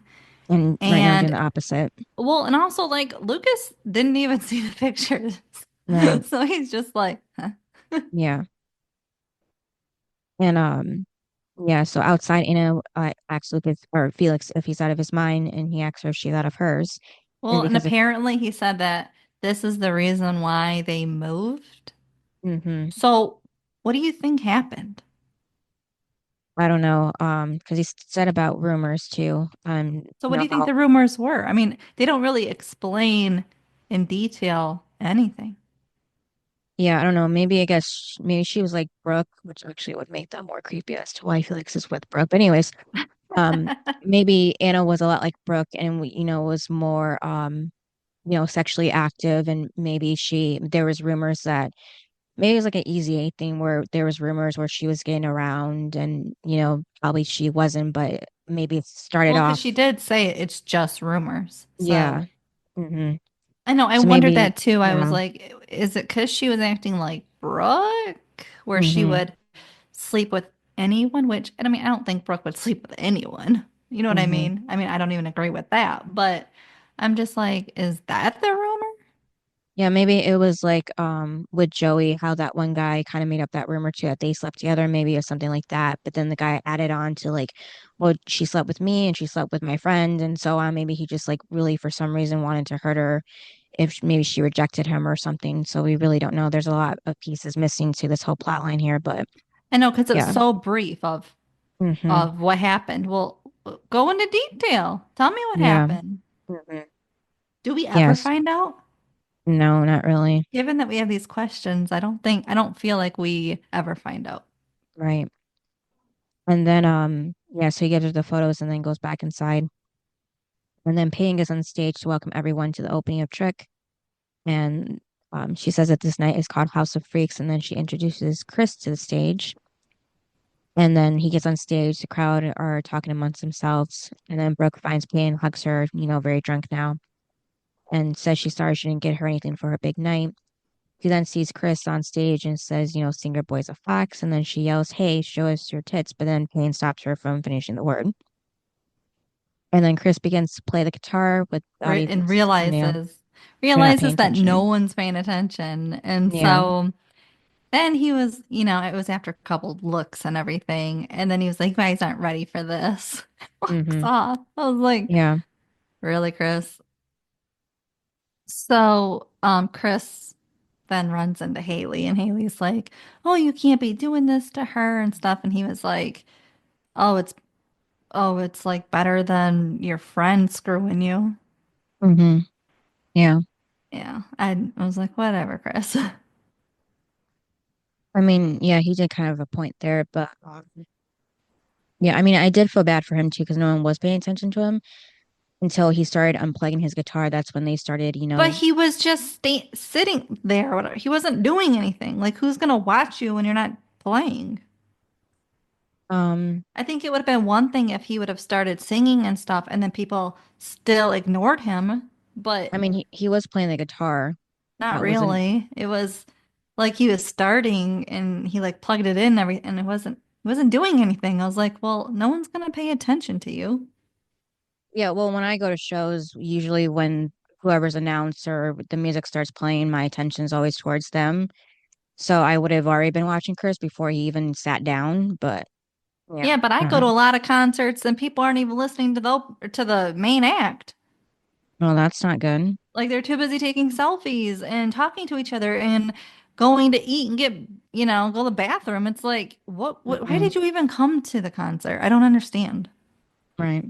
And right now doing And the opposite. well, and also like Lucas didn't even see the pictures. Right. So he's just like, huh? Yeah. And yeah, so outside Anna asks Lucas or Felix if he's out of his mind, and he asks her if she's out of hers. And Well, and because if apparently he said that this is the reason why they moved. hmm So what do you think happened? I don't know, because he said about rumors too. So what do you think How the rumors were? I mean, they don't really explain in detail anything. yeah, I don't know. Maybe I guess maybe she was like Brooke, which actually would make that more creepy as to why Felix is with Brooke. But anyways, um, maybe Anna was a lot like Brooke and was more sexually active, and maybe there was rumors that maybe it was like an easy A thing where there was rumors where she was getting around and probably she wasn't, but maybe it started Well, because off. she did say it's just rumors. So Yeah. Hmm. I know, I So wondered maybe, that too. I was yeah. like, is it because she was acting like Brooke, where she Hmm. would sleep with anyone? Which, and I mean, I don't think Brooke would sleep with anyone. You know what I Hmm. mean? I mean, I don't even agree with that, but I'm just like, is that the rumor? Yeah, maybe it was like with Joey, how that one guy kind of made up that rumor too that they slept together, maybe or something like that. But then the guy added on to like, well, she slept with me and she slept with my friend and so on. Maybe he just like really for some reason wanted to hurt her if maybe she rejected him or something. So we really don't know. There's a lot of pieces missing to this whole plot line here, but I know, because it was yeah. so brief Hmm. of what happened. Well, go into detail. Tell me what Yeah. happened. Hmm. Do we ever Yes. find out? No, not really. Given that we have these questions, I don't feel like we ever find out. Right. And then yeah, so he gives her the photos and then goes back inside. And then Peyton is on stage to welcome everyone to the opening of Trick. And she says that this night is called House of Freaks. And then she introduces Chris to the stage. And then he gets on stage. The crowd are talking amongst themselves. And then Brooke finds Peyton, hugs her, very drunk now, and says she's sorry she didn't get her anything for her big night. She then sees Chris on stage and says, singer boy's a fox. And then she yells, hey, show us your tits. But then Payne stops her from finishing the word. And then Chris begins to play the guitar without even, And they're not paying realizes that no attention. one's paying attention. And Yeah. so then he was, it was after a couple looks and everything. And then he was like, you guys aren't ready for this. Walks Hmm. off. I was like, Yeah. really, Chris? So, Chris then runs into Haley, and Haley's like, "Oh, you can't be doing this to her and stuff." And he was like, "Oh, it's like better than your friend screwing you." Hmm. Yeah. Yeah, I was like, "Whatever, Chris." I mean, yeah, he did kind of a point there, but yeah, I mean, I did feel bad for him too because no one was paying attention to him until he started unplugging his guitar. That's when they started, But he was just sitting there. Or whatever. He wasn't doing anything. Like, who's gonna watch you when you're not playing? um, I think it would have been one thing if he would have started singing and stuff, and then people still ignored him. But I mean, he was playing the guitar. not That wasn't, really. It was. like he was starting and he like plugged it in and every and it wasn't doing anything. I was like, well, no one's gonna pay attention to you. Yeah, well, when I go to shows, usually when whoever's announced or the music starts playing, my attention's always towards them. So I would have already been watching Chris before he even sat down, but yeah, Yeah, but I I don't go to know. a lot of concerts and people aren't even listening to the main act. Well, that's not good. Like they're too busy taking selfies and talking to each other and going to eat and go to the bathroom. It's like, why Mm-mm. did you even come to the concert? I don't understand. Right.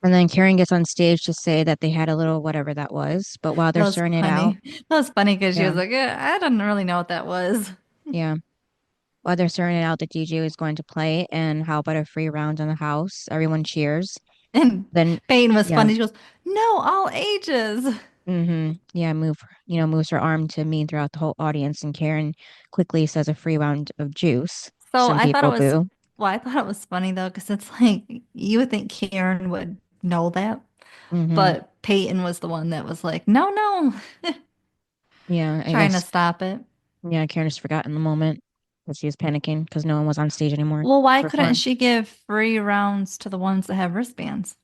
And then Karen gets on stage to say that they had a little whatever that was, but while That they're was sorting it out, funny. That was funny because she yeah, was like, yeah, I didn't really know what that was. yeah. While they're sorting it out, the DJ is going to play, and how about a free round in the house? Everyone cheers. And Then, Peyton was yeah, funny. She goes, no, all ages. yeah, moves her arm to mean throughout the whole audience, and Karen quickly says a free round of juice. So Some I thought it people was, boo. well, I thought it was funny though, because it's like you would think Karen would know that, Mm-hmm. but Peyton was the one that was like, no, no, Yeah, I trying to guess, stop it. yeah, Karen just forgot in the moment that she was panicking because no one was on stage anymore Well, to why couldn't perform. she give free rounds to the ones that have wristbands?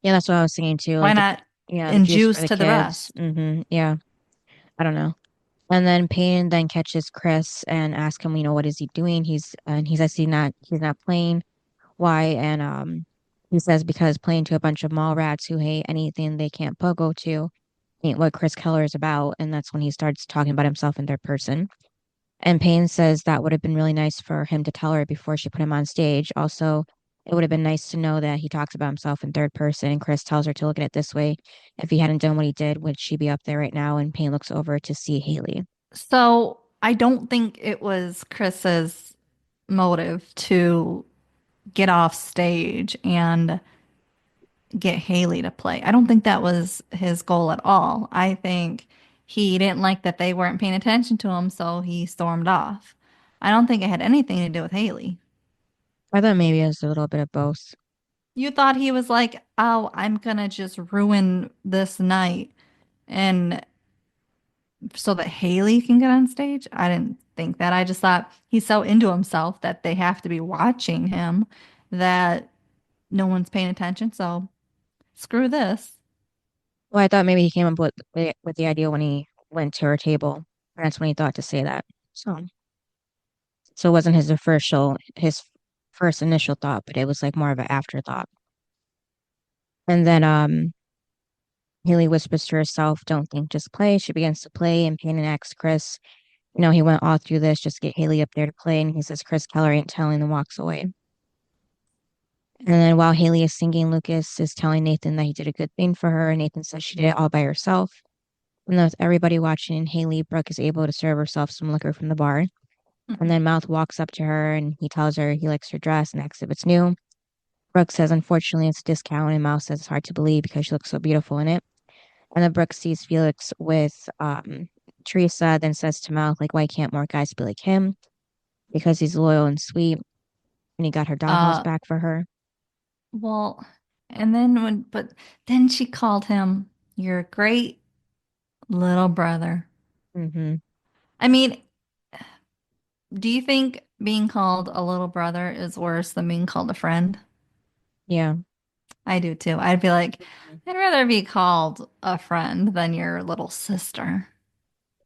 Yeah, that's what I was thinking too. Why Like not the juice for induce the to the kids. rest? Yeah, I don't know. And then Payne then catches Chris and asks him, what is he doing? And he says he's not playing. Why? And he says because playing to a bunch of mall rats who hate anything they can't pogo to ain't what Chris Keller is about. And that's when he starts talking about himself in third person. And Payne says that would have been really nice for him to tell her before she put him on stage. Also, it would have been nice to know that he talks about himself in third person. And Chris tells her to look at it this way. If he hadn't done what he did, would she be up there right now? And Payne looks over to see Haley. So I don't think it was Chris's motive to get off stage and get Haley to play. I don't think that was his goal at all. I think he didn't like that they weren't paying attention to him, so he stormed off. I don't think it had anything to do with Haley. I thought maybe it was a little bit of both. You thought he was like, "Oh, I'm gonna just ruin this night and so that Haley can get on stage." I didn't think that. I just thought he's so into himself that they have to be watching him that no one's paying attention. So screw this. Well, I thought maybe he came up with the idea when he went to her table. And that's when he thought to say that. So it wasn't his first initial thought, but it was like more of an afterthought. And then Haley whispers to herself, "Don't think, just play." She begins to play, and Payne asks Chris, he went all through this just to get Haley up there to play, and he says Chris Keller ain't telling and walks away. And then while Haley is singing, Lucas is telling Nathan that he did a good thing for her, and Nathan says she did it all by herself. And with everybody watching, Haley, Brooke is able to serve herself some liquor from the bar. And then Mouth walks up to her and he tells her he likes her dress and asks if it's new. Brooke says, unfortunately, it's a discount, and Mouth says it's hard to believe because she looks so beautiful in it. And then Brooke sees Felix with Teresa, then says to Mouth, like, why can't more guys be like him? Because he's loyal and sweet, and he got her dollhouse Uh, back for her. well, and then but then she called him your great little brother. Mm-hmm. I mean, do you think being called a little brother is worse than being called a friend? Yeah. I do too. I'd be like, I'd rather be called a friend than your little sister.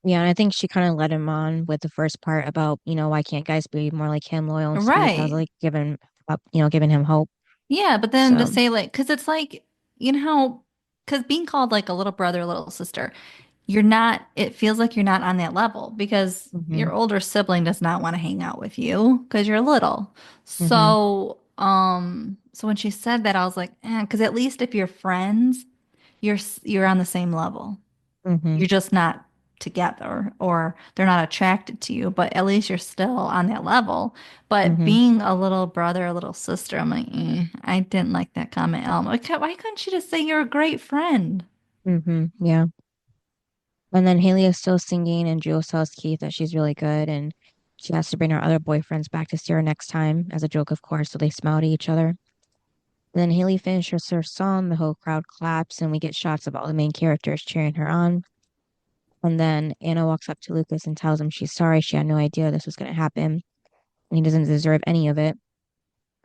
Yeah, and I think she kind of led him on with the first part about, why can't guys be more like him, loyal and sweet? That was Right. like giving up, giving him hope. Yeah, but then to So, say like, because it's like, because being called like a little brother, little sister, you're not, it feels like you're not on that level because mm-hmm, your older sibling does not want to hang out with you because you're little. mm-hmm, So when she said that, I was like, because at least if you're friends, you're on the same level. mm-hmm, You're just not together or they're not attracted to you, but at least you're still on that level. But mm-hmm, being a little brother, a little sister, I'm like, I didn't like that comment. Like, why couldn't you just say you're a great friend? mm-hmm, yeah. And then Haley is still singing, and Jules tells Keith that she's really good, and she has to bring her other boyfriends back to see her next time, as a joke, of course, so they smile at each other. And then Haley finishes her song, the whole crowd claps, and we get shots of all the main characters cheering her on. And then Anna walks up to Lucas and tells him she's sorry. She had no idea this was going to happen, and he doesn't deserve any of it.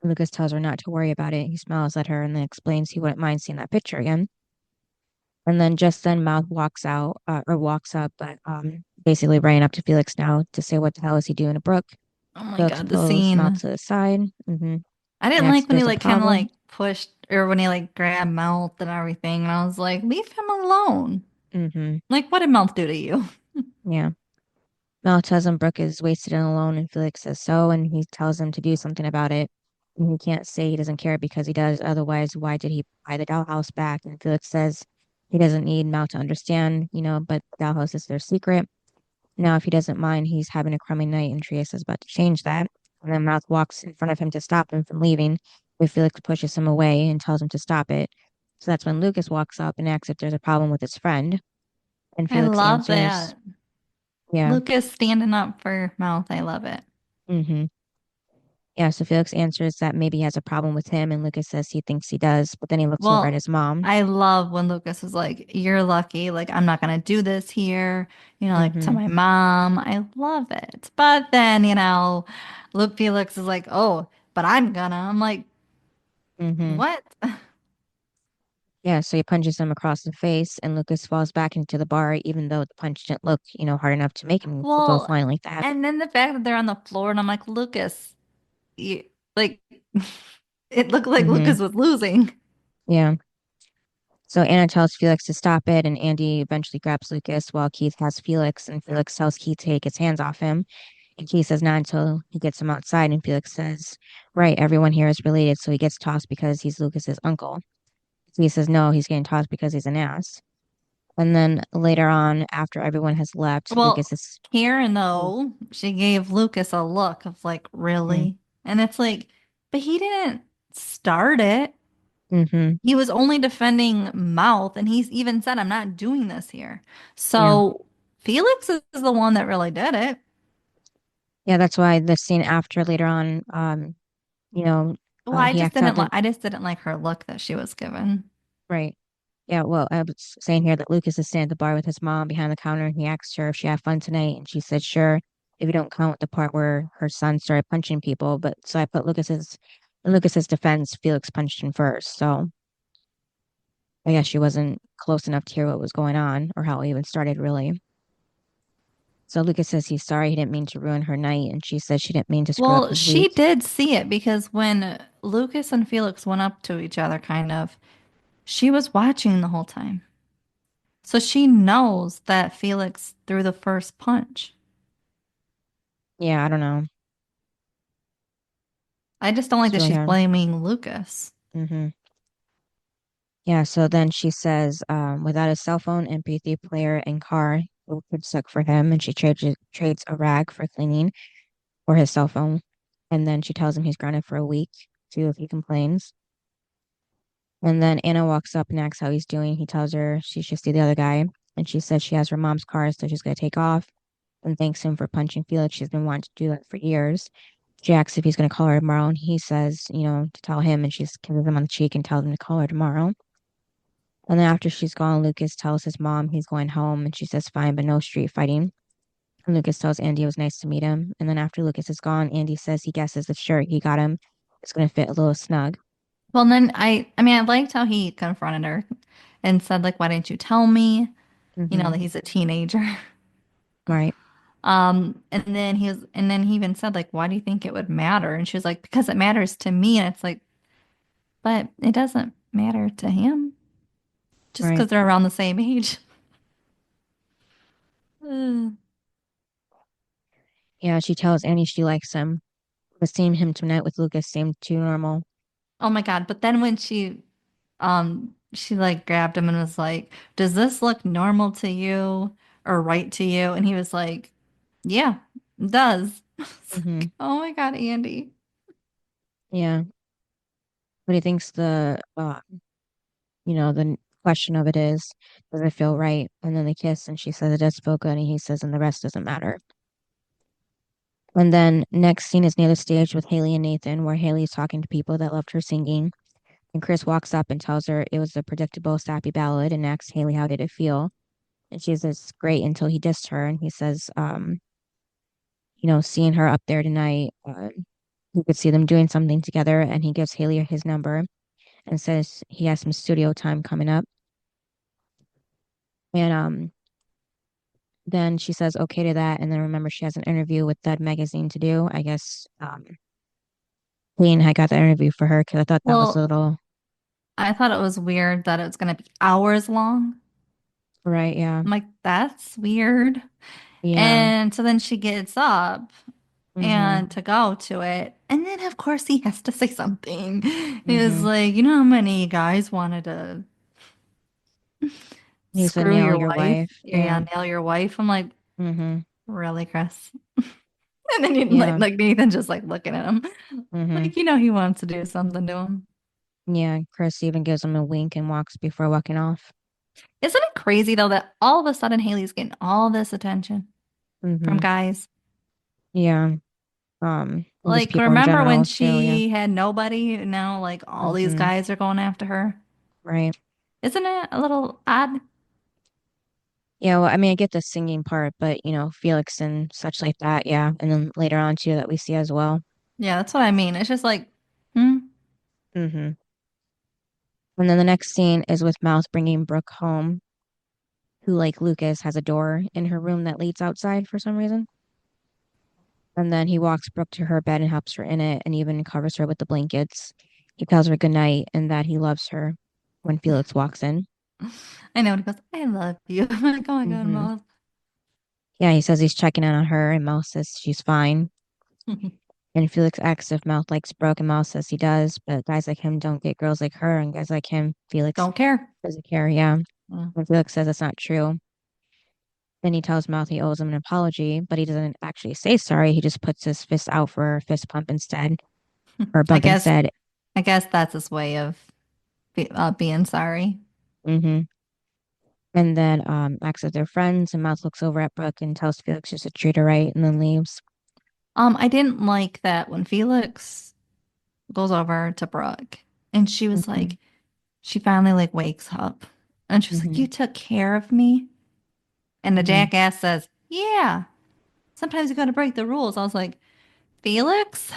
Lucas tells her not to worry about it. He smiles at her and then explains he wouldn't mind seeing that picture again. And then just then, Mouth walks out or walks up, but basically running up to Felix now to say what the hell is he doing to Brooke. Oh my Felix God, the pulls Mouth scene. to the side. I didn't Asks like if when he there's a like kind of problem. like pushed or when he like grabbed Mouth and everything. And I was like, leave him alone. hmm Like, what did Mouth do to you? Yeah. Mouth tells him Brooke is wasted and alone, and Felix says so, and he tells him to do something about it. And he can't say he doesn't care because he does. Otherwise, why did he buy the dollhouse back? And Felix says he doesn't need Mouth to understand, but the dollhouse is their secret. Now, if he doesn't mind, he's having a crummy night, and Trias is about to change that. And then Mouth walks in front of him to stop him from leaving, but Felix pushes him away and tells him to stop it. So that's when Lucas walks up and asks if there's a problem with his friend. And I Felix love answers, that. yeah, Lucas standing up for Mouth. I love it. mm-hmm. Yeah, so Felix answers that maybe he has a problem with him, and Lucas says he thinks he does, but then he looks over at Well, his mom. I love when Lucas is like, you're lucky. Like, I'm not going to do this here, like to Mm-hmm. my mom. I love it. But then, Luke Felix is like, oh, but I'm gonna. I'm like, Mm-hmm. what? Yeah, so he punches him across the face, and Lucas falls back into the bar, even though the punch didn't look, hard enough to make him go Well, flying like that. and then the fact that they're on the floor, and I'm like, Lucas, you, like, it looked like Mm-hmm. Lucas was losing. Yeah. So Anna tells Felix to stop it, and Andy eventually grabs Lucas while Keith has Felix, and Felix tells Keith to take his hands off him. And Keith says not until he gets him outside, and Felix says, right, everyone here is related, so he gets tossed because he's Lucas's uncle. Keith says no, he's getting tossed because he's an ass. And then later on, after everyone has left, Well, Lucas is, Karen, oh, though, she gave Lucas a look of like, mm, really? And it's like, but he didn't start it. mm-hmm, He was only defending Mouth, and he's even said, I'm not doing this here. yeah. So Felix is the one that really did it. Yeah, that's why the scene after later on, Well, I he just acts out didn't the, like I just didn't like her look that she was given. right. Yeah, well, I was saying here that Lucas is standing at the bar with his mom behind the counter, and he asked her if she had fun tonight, and she said sure, if you don't count the part where her son started punching people. But so I put in Lucas's defense, Felix punched him first. So I guess she wasn't close enough to hear what was going on or how it even started, really. So Lucas says he's sorry he didn't mean to ruin her night, and she says she didn't mean to screw up Well, his she week. did see it because when Lucas and Felix went up to each other, kind of, she was watching the whole time. So she knows that Felix threw the first punch. Yeah, I don't know. I just don't like It's that really she's hard. blaming Lucas. hmm Yeah, so then she says, without a cell phone, MP3 player, and car, it would suck for him, and she trades a rag for cleaning or his cell phone. And then she tells him he's grounded for a week, too, if he complains. And then Anna walks up and asks how he's doing. He tells her she should see the other guy, and she says she has her mom's car, so she's gonna take off, and thanks him for punching Felix. She's been wanting to do that for years. She asks if he's gonna call her tomorrow, and he says, to tell him, and she's kisses him on the cheek and tells him to call her tomorrow. And then after she's gone, Lucas tells his mom he's going home, and she says fine, but no street fighting. And Lucas tells Andy it was nice to meet him. And then after Lucas is gone, Andy says he guesses the shirt he got him is going to fit a little snug. Well, then I mean, I liked how he confronted her and said, like, why didn't you tell me, Mm-hmm. that he's a teenager? Right. And then he even said, like, why do you think it would matter? And she was like, because it matters to me. And it's like, but it doesn't matter to him just Right. because they're around the same age. Ugh. Yeah, she tells Andy she likes him. But seeing him tonight with Lucas seemed too normal. Oh my God. But then when she like grabbed him and was like, does this look normal to you or right to you? And he was like, yeah, it does. It's Mm-hmm. like, oh my God, Andy. Yeah. But he thinks the question of it is, does it feel right? And then they kiss, and she says it does feel good, and he says, and the rest doesn't matter. And then next scene is near the stage with Haley and Nathan, where Haley is talking to people that loved her singing. And Chris walks up and tells her it was a predictable, sappy ballad and asks Haley how did it feel. And she says it's great until he dissed her. And he says, seeing her up there tonight, he could see them doing something together. And he gives Haley his number and says he has some studio time coming up. And then she says okay to that. And then remember, she has an interview with that magazine to do. I guess Payne had got that interview for her because I thought that was a Well, little I thought it was weird that it was going to be hours long. right. Yeah. I'm like, that's weird. Yeah. And so then she gets up Mm-hmm. and to go to it. And then, of course, he has to say something. He was Mm-hmm. like, you know how many guys wanted to He said screw nail your your wife? wife. Yeah, Yeah. nail your wife. I'm like, Mm-hmm. really, Chris? And then you Yeah. like Nathan just like looking at him, Mm-hmm. like he wants to do something to him. Yeah. Chris even gives him a wink and walks before walking off. Isn't it crazy though that all of a sudden Haley's getting all this attention from Mm-hmm. guys? Yeah. And just Like, people in remember when general too. Yeah. she had nobody? And now, like, all these Mm-hmm. guys are going after her. Right. Isn't it a little odd? Yeah, well, I mean, I get the singing part, but Felix and such like that, yeah. And then later on too that we see as well. Yeah, that's what I mean. It's just like, hmm. Mm-hmm. And then the next scene is with Mouth bringing Brooke home, who, like Lucas, has a door in her room that leads outside for some reason. And then he walks Brooke to her bed and helps her in it and even covers her with the blankets. He tells her goodnight and that he loves her when Felix walks in. I know. And he goes, I love you. I'm like, oh my God, Mm-hmm. Mom. Yeah, he says he's checking in on her and Mouth says she's fine. And Felix asks if Mouth likes Brooke and Mouth says he does, but guys like him don't get girls like her and guys like him, Felix Don't care. doesn't care, yeah. Yeah. And Felix says that's not true. Then he tells Mouth he owes him an apology, but he doesn't actually say sorry. He just puts his fist out for a fist pump instead, or I bump guess, instead. I guess that's his way of being sorry. Mm-hmm. And then acts as their friends, and Mouth looks over at Brooke and tells Felix just to treat her right, and then leaves. I didn't like that when Felix goes over to Brooke and she was Mm-hmm. like, she finally like wakes up and she was like, Mm-hmm. you took care of me. And the Mm-hmm. jackass says, yeah, sometimes you got to break the rules. I was like, Felix?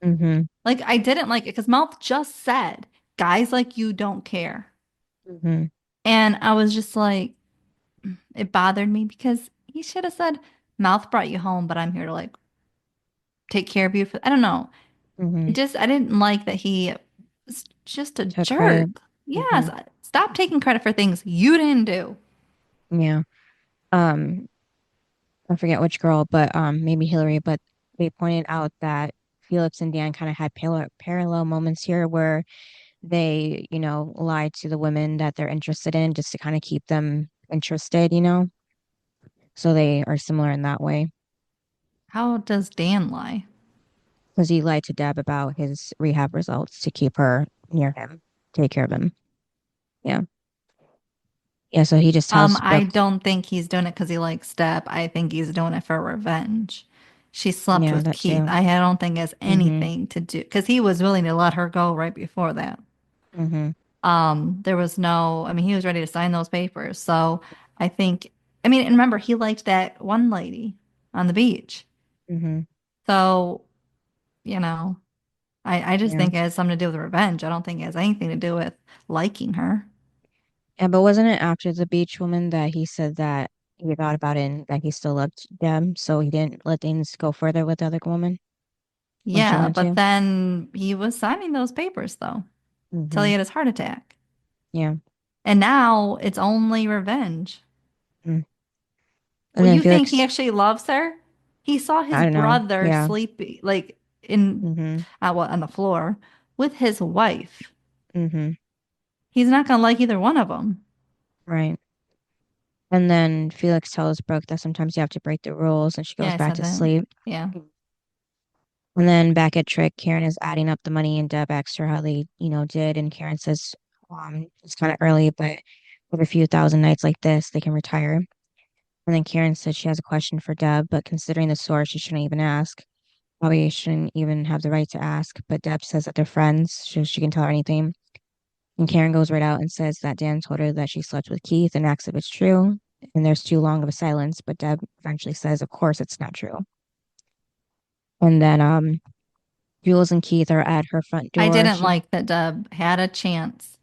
Mm-hmm. Like, I didn't like it because Mouth just said, guys like you don't care. Mm-hmm. And I was just like, it bothered me because he should have said, Mouth brought you home, but I'm here to like take care of you. I don't know. Mm-hmm. I didn't like that he was just a Took credit. jerk. Yes. Mm-hmm. Stop taking credit for things you didn't do. Yeah. Um, I forget which girl, but maybe Hillary, but they pointed out that Felix and Dan kind of had parallel moments here where they, lie to the women that they're interested in just to kind of keep them interested. So they are similar in that way. How does Dan lie? Because he lied to Deb about his rehab results to keep her near him, take care of him. Yeah. Yeah. So he just tells I Brooke, don't think he's doing it because he likes Deb. I think he's doing it for revenge. She slept yeah, with that Keith. too. I don't think it has Mm-hmm. anything to do because he was willing to let her go right before that. Mm-hmm. There was no, I mean, he was ready to sign those papers. So I think, I mean, and remember, he liked that one lady on the beach. Mm-hmm. So, you know, I just Yeah. think it has something to do with revenge. I don't think it has anything to do with liking her. Yeah, but wasn't it after the beach woman that he said that he thought about it and that he still loved Deb, so he didn't let things go further with the other woman when she Yeah, wanted but to? then he was signing those papers though, till Mm-hmm. he had his heart attack. Yeah. And now it's only revenge. Mm. And Well, then you think he Felix, actually loves her? He saw his I don't know. brother Yeah. sleeping, like in, Mm-hmm. on the floor with his wife. Mm-hmm. He's not gonna like either one of them. Right. And then Felix tells Brooke that sometimes you have to break the rules, and she Yeah, goes I back said to that. sleep. Yeah. And then back at Trick, Karen is adding up the money, and Deb asks her how they, did, and Karen says, it's kind of early, but with a few thousand nights like this, they can retire. And then Karen says she has a question for Deb, but considering the source, she shouldn't even ask. Probably shouldn't even have the right to ask, but Deb says that they're friends, so she can tell her anything. And Karen goes right out and says that Dan told her that she slept with Keith and asks if it's true. and there's too long of a silence, but Deb eventually says, of course it's not true. And then Jules and Keith are at her front I door. didn't like that Deb had a chance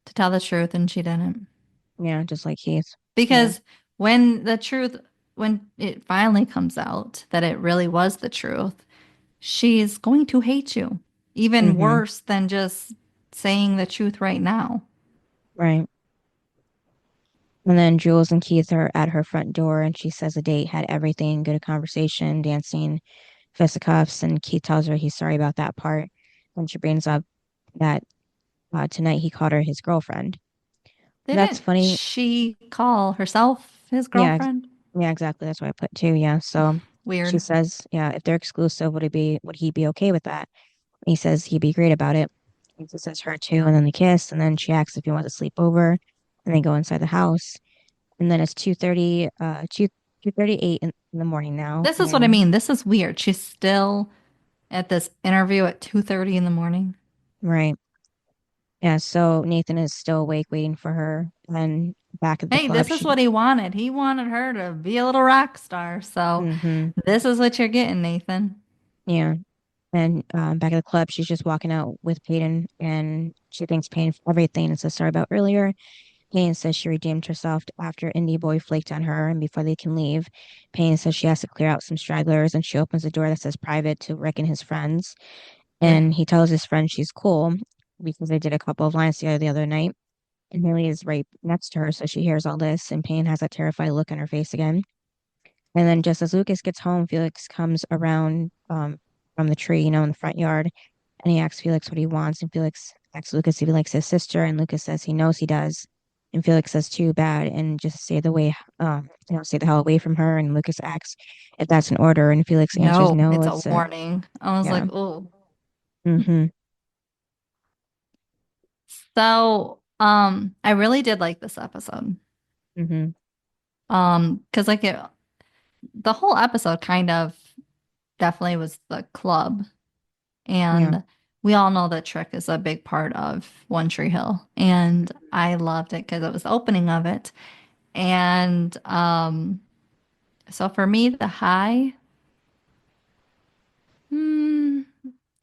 to tell the truth and she didn't. Yeah, just like Keith. Yeah. Because when the truth, when it finally comes out that it really was the truth, she's going to hate you even Mm-hmm. worse than just saying the truth right now. Right. And then Jules and Keith are at her front door, and she says the date had everything, good conversation, dancing, fisticuffs, and Keith tells her he's sorry about that part. And she brings up that tonight he called her his girlfriend. That's Didn't funny. she call herself his Yeah, girlfriend? yeah, exactly. That's what I put too. Yeah. So she Weird. says, yeah, if they're exclusive, would he be okay with that? He says he'd be great about it. He says her too, and then they kiss, and then she asks if he wants to sleep over, and they go inside the house. And then it's 2:30, 2:38 in the morning now. This is what I And mean. This is weird. She's still at this interview at 2:30 in the morning. right. Yeah, so Nathan is still awake waiting for her. And back at the Hey, club, this is what he wanted. He wanted her to be a little rock star. So mm-hmm, this is what you're getting, Nathan. yeah. And back at the club, she's just walking out with Peyton, and she thanks Payne for everything and says sorry about earlier. Payne says she redeemed herself after Indie Boy flaked on her, and before they can leave, Payne says she has to clear out some stragglers, and she opens the door that says private to Rick and his friends. Yeah. And he tells his friend she's cool because they did a couple of lines together the other night. And Haley is right next to her, so she hears all this, and Payne has that terrified look on her face again. And then just as Lucas gets home, Felix comes around from the tree, in the front yard, and he asks Felix what he wants, and Felix asks Lucas if he likes his sister, and Lucas says he knows he does. And Felix says too bad, and just stay the hell away from her. And Lucas asks if that's an order, and Felix answers No, no, it's a it's a warning. I was like, yeah. oh. Mm-hmm. So, I really did like this episode. Mm-hmm. Because the whole episode kind of definitely was the club. Yeah. And we all know that Trick is a big part of One Tree Hill. And I loved it because it was the opening of it. And so for me, the high, hmm,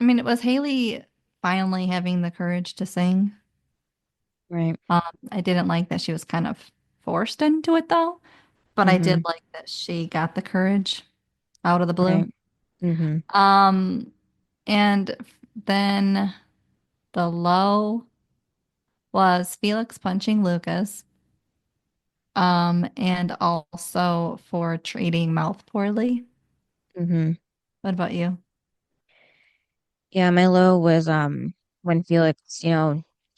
I mean, it was Haley finally having the courage to sing. Right. Um, I didn't like that she was kind of forced into it though, but I did Mm-hmm. like that she got the courage out of the blue. Right. Mm-hmm. Um, and then the low was Felix punching Lucas. And also for treating Mouth poorly. Mm-hmm. What about you? Yeah, my low was when Felix,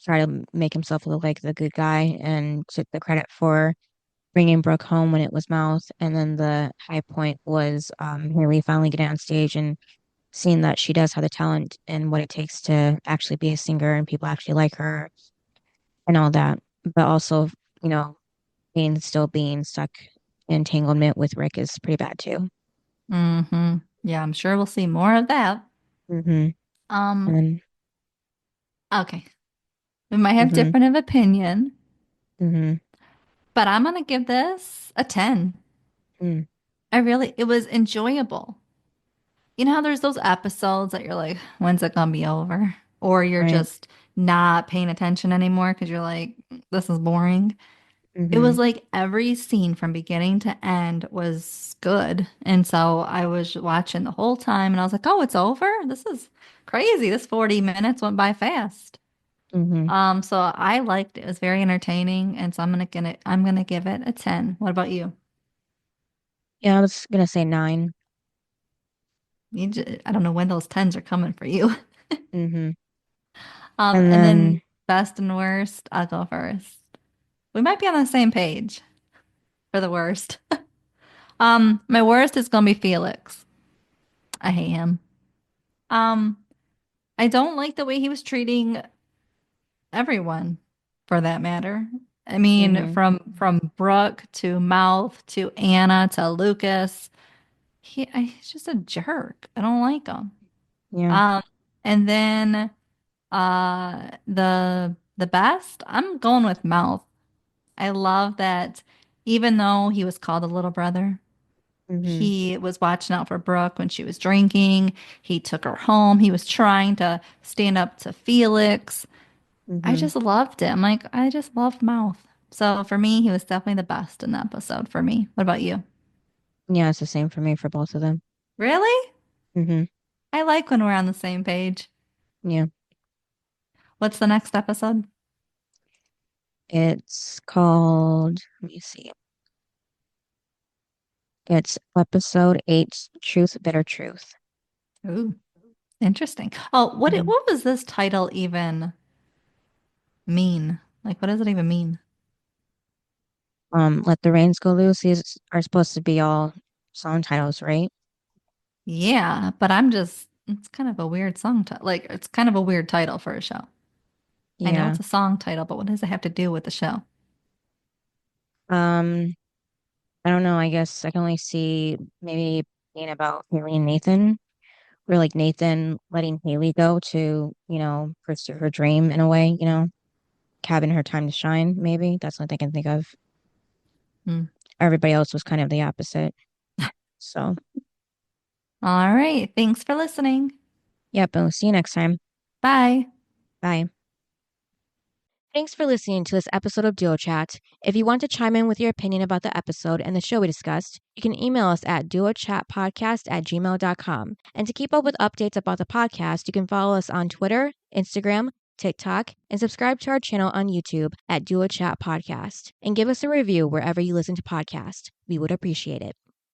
tried to make himself look like the good guy and took the credit for bringing Brooke home when it was Mouth. And then the high point was Haley finally getting on stage and seeing that she does have the talent and what it takes to actually be a singer and people actually like her and all that. But also, you know, being stuck in entanglement with Rick is pretty bad too. Mm-hmm. Yeah, I'm sure we'll see more of that. Mm-hmm. Um, And okay. We might have mm-hmm. different of opinion, Mm-hmm. but I'm gonna give this a 10. Mm, It was enjoyable. You know how there's those episodes that you're like, when's it gonna be over? Or you're right. just not paying attention anymore because you're like, this is boring. It Mm-hmm. was like every scene from beginning to end was good. And so I was watching the whole time and I was like, oh, it's over? This is crazy. This 40 minutes went by fast. Mm-hmm. So I liked it. It was very entertaining. And so I'm gonna give it a 10. What about you? Yeah, I was gonna say 9. I don't know when those 10s are coming for you. Mm-hmm. And And then then best and worst, I'll go first. We might be on the same page for the worst. My worst is gonna be Felix. I hate him. Um, I don't like the way he was treating everyone, for that matter. I mean, mm-hmm. from Brooke to Mouth to Anna to Lucas, he's just a jerk. I don't like him. Yeah. Um, and then the best, I'm going with Mouth. I love that Even though he was called a little brother, Mm-hmm. he was watching out for Brooke when she was drinking. He took her home. He was trying to stand up to Felix. I Mm-hmm. just loved him. Like, I just loved Mouth. So for me, he was definitely the best in the episode for me. What about you? Yeah, it's the same for me for both of them. Really? Mm-hmm. I like when we're on the same page. Yeah. What's the next episode? It's called, let me see. It's episode 8, Truth, Bitter Truth. Ooh, interesting. Oh, Mm-hmm. what was this title even mean? Like, what does it even mean? Let the Reins Go Loose. These are supposed to be all song titles, right? Yeah, but it's kind of a weird song title. Like, it's kind of a weird title for a show. I know Yeah. it's a song title, but what does it have to do with the show? Um, I don't know. I guess I can only see maybe being about Haley and Nathan, or like Nathan letting Haley go to, pursue her dream in a way, having her time to shine, maybe. That's what I can think of. Hmm. Everybody else was kind of the opposite. So, All right. Thanks for listening. yep, and we'll see you next time. Bye. Bye. Thanks for listening to this episode of Duo Chat. If you want to chime in with your opinion about the episode and the show we discussed, you can email us at duochatpodcast@gmail.com. And to keep up with updates about the podcast, you can follow us on Twitter, Instagram, TikTok, and subscribe to our channel on YouTube at Duo Chat Podcast. And give us a review wherever you listen to podcasts. We would appreciate it.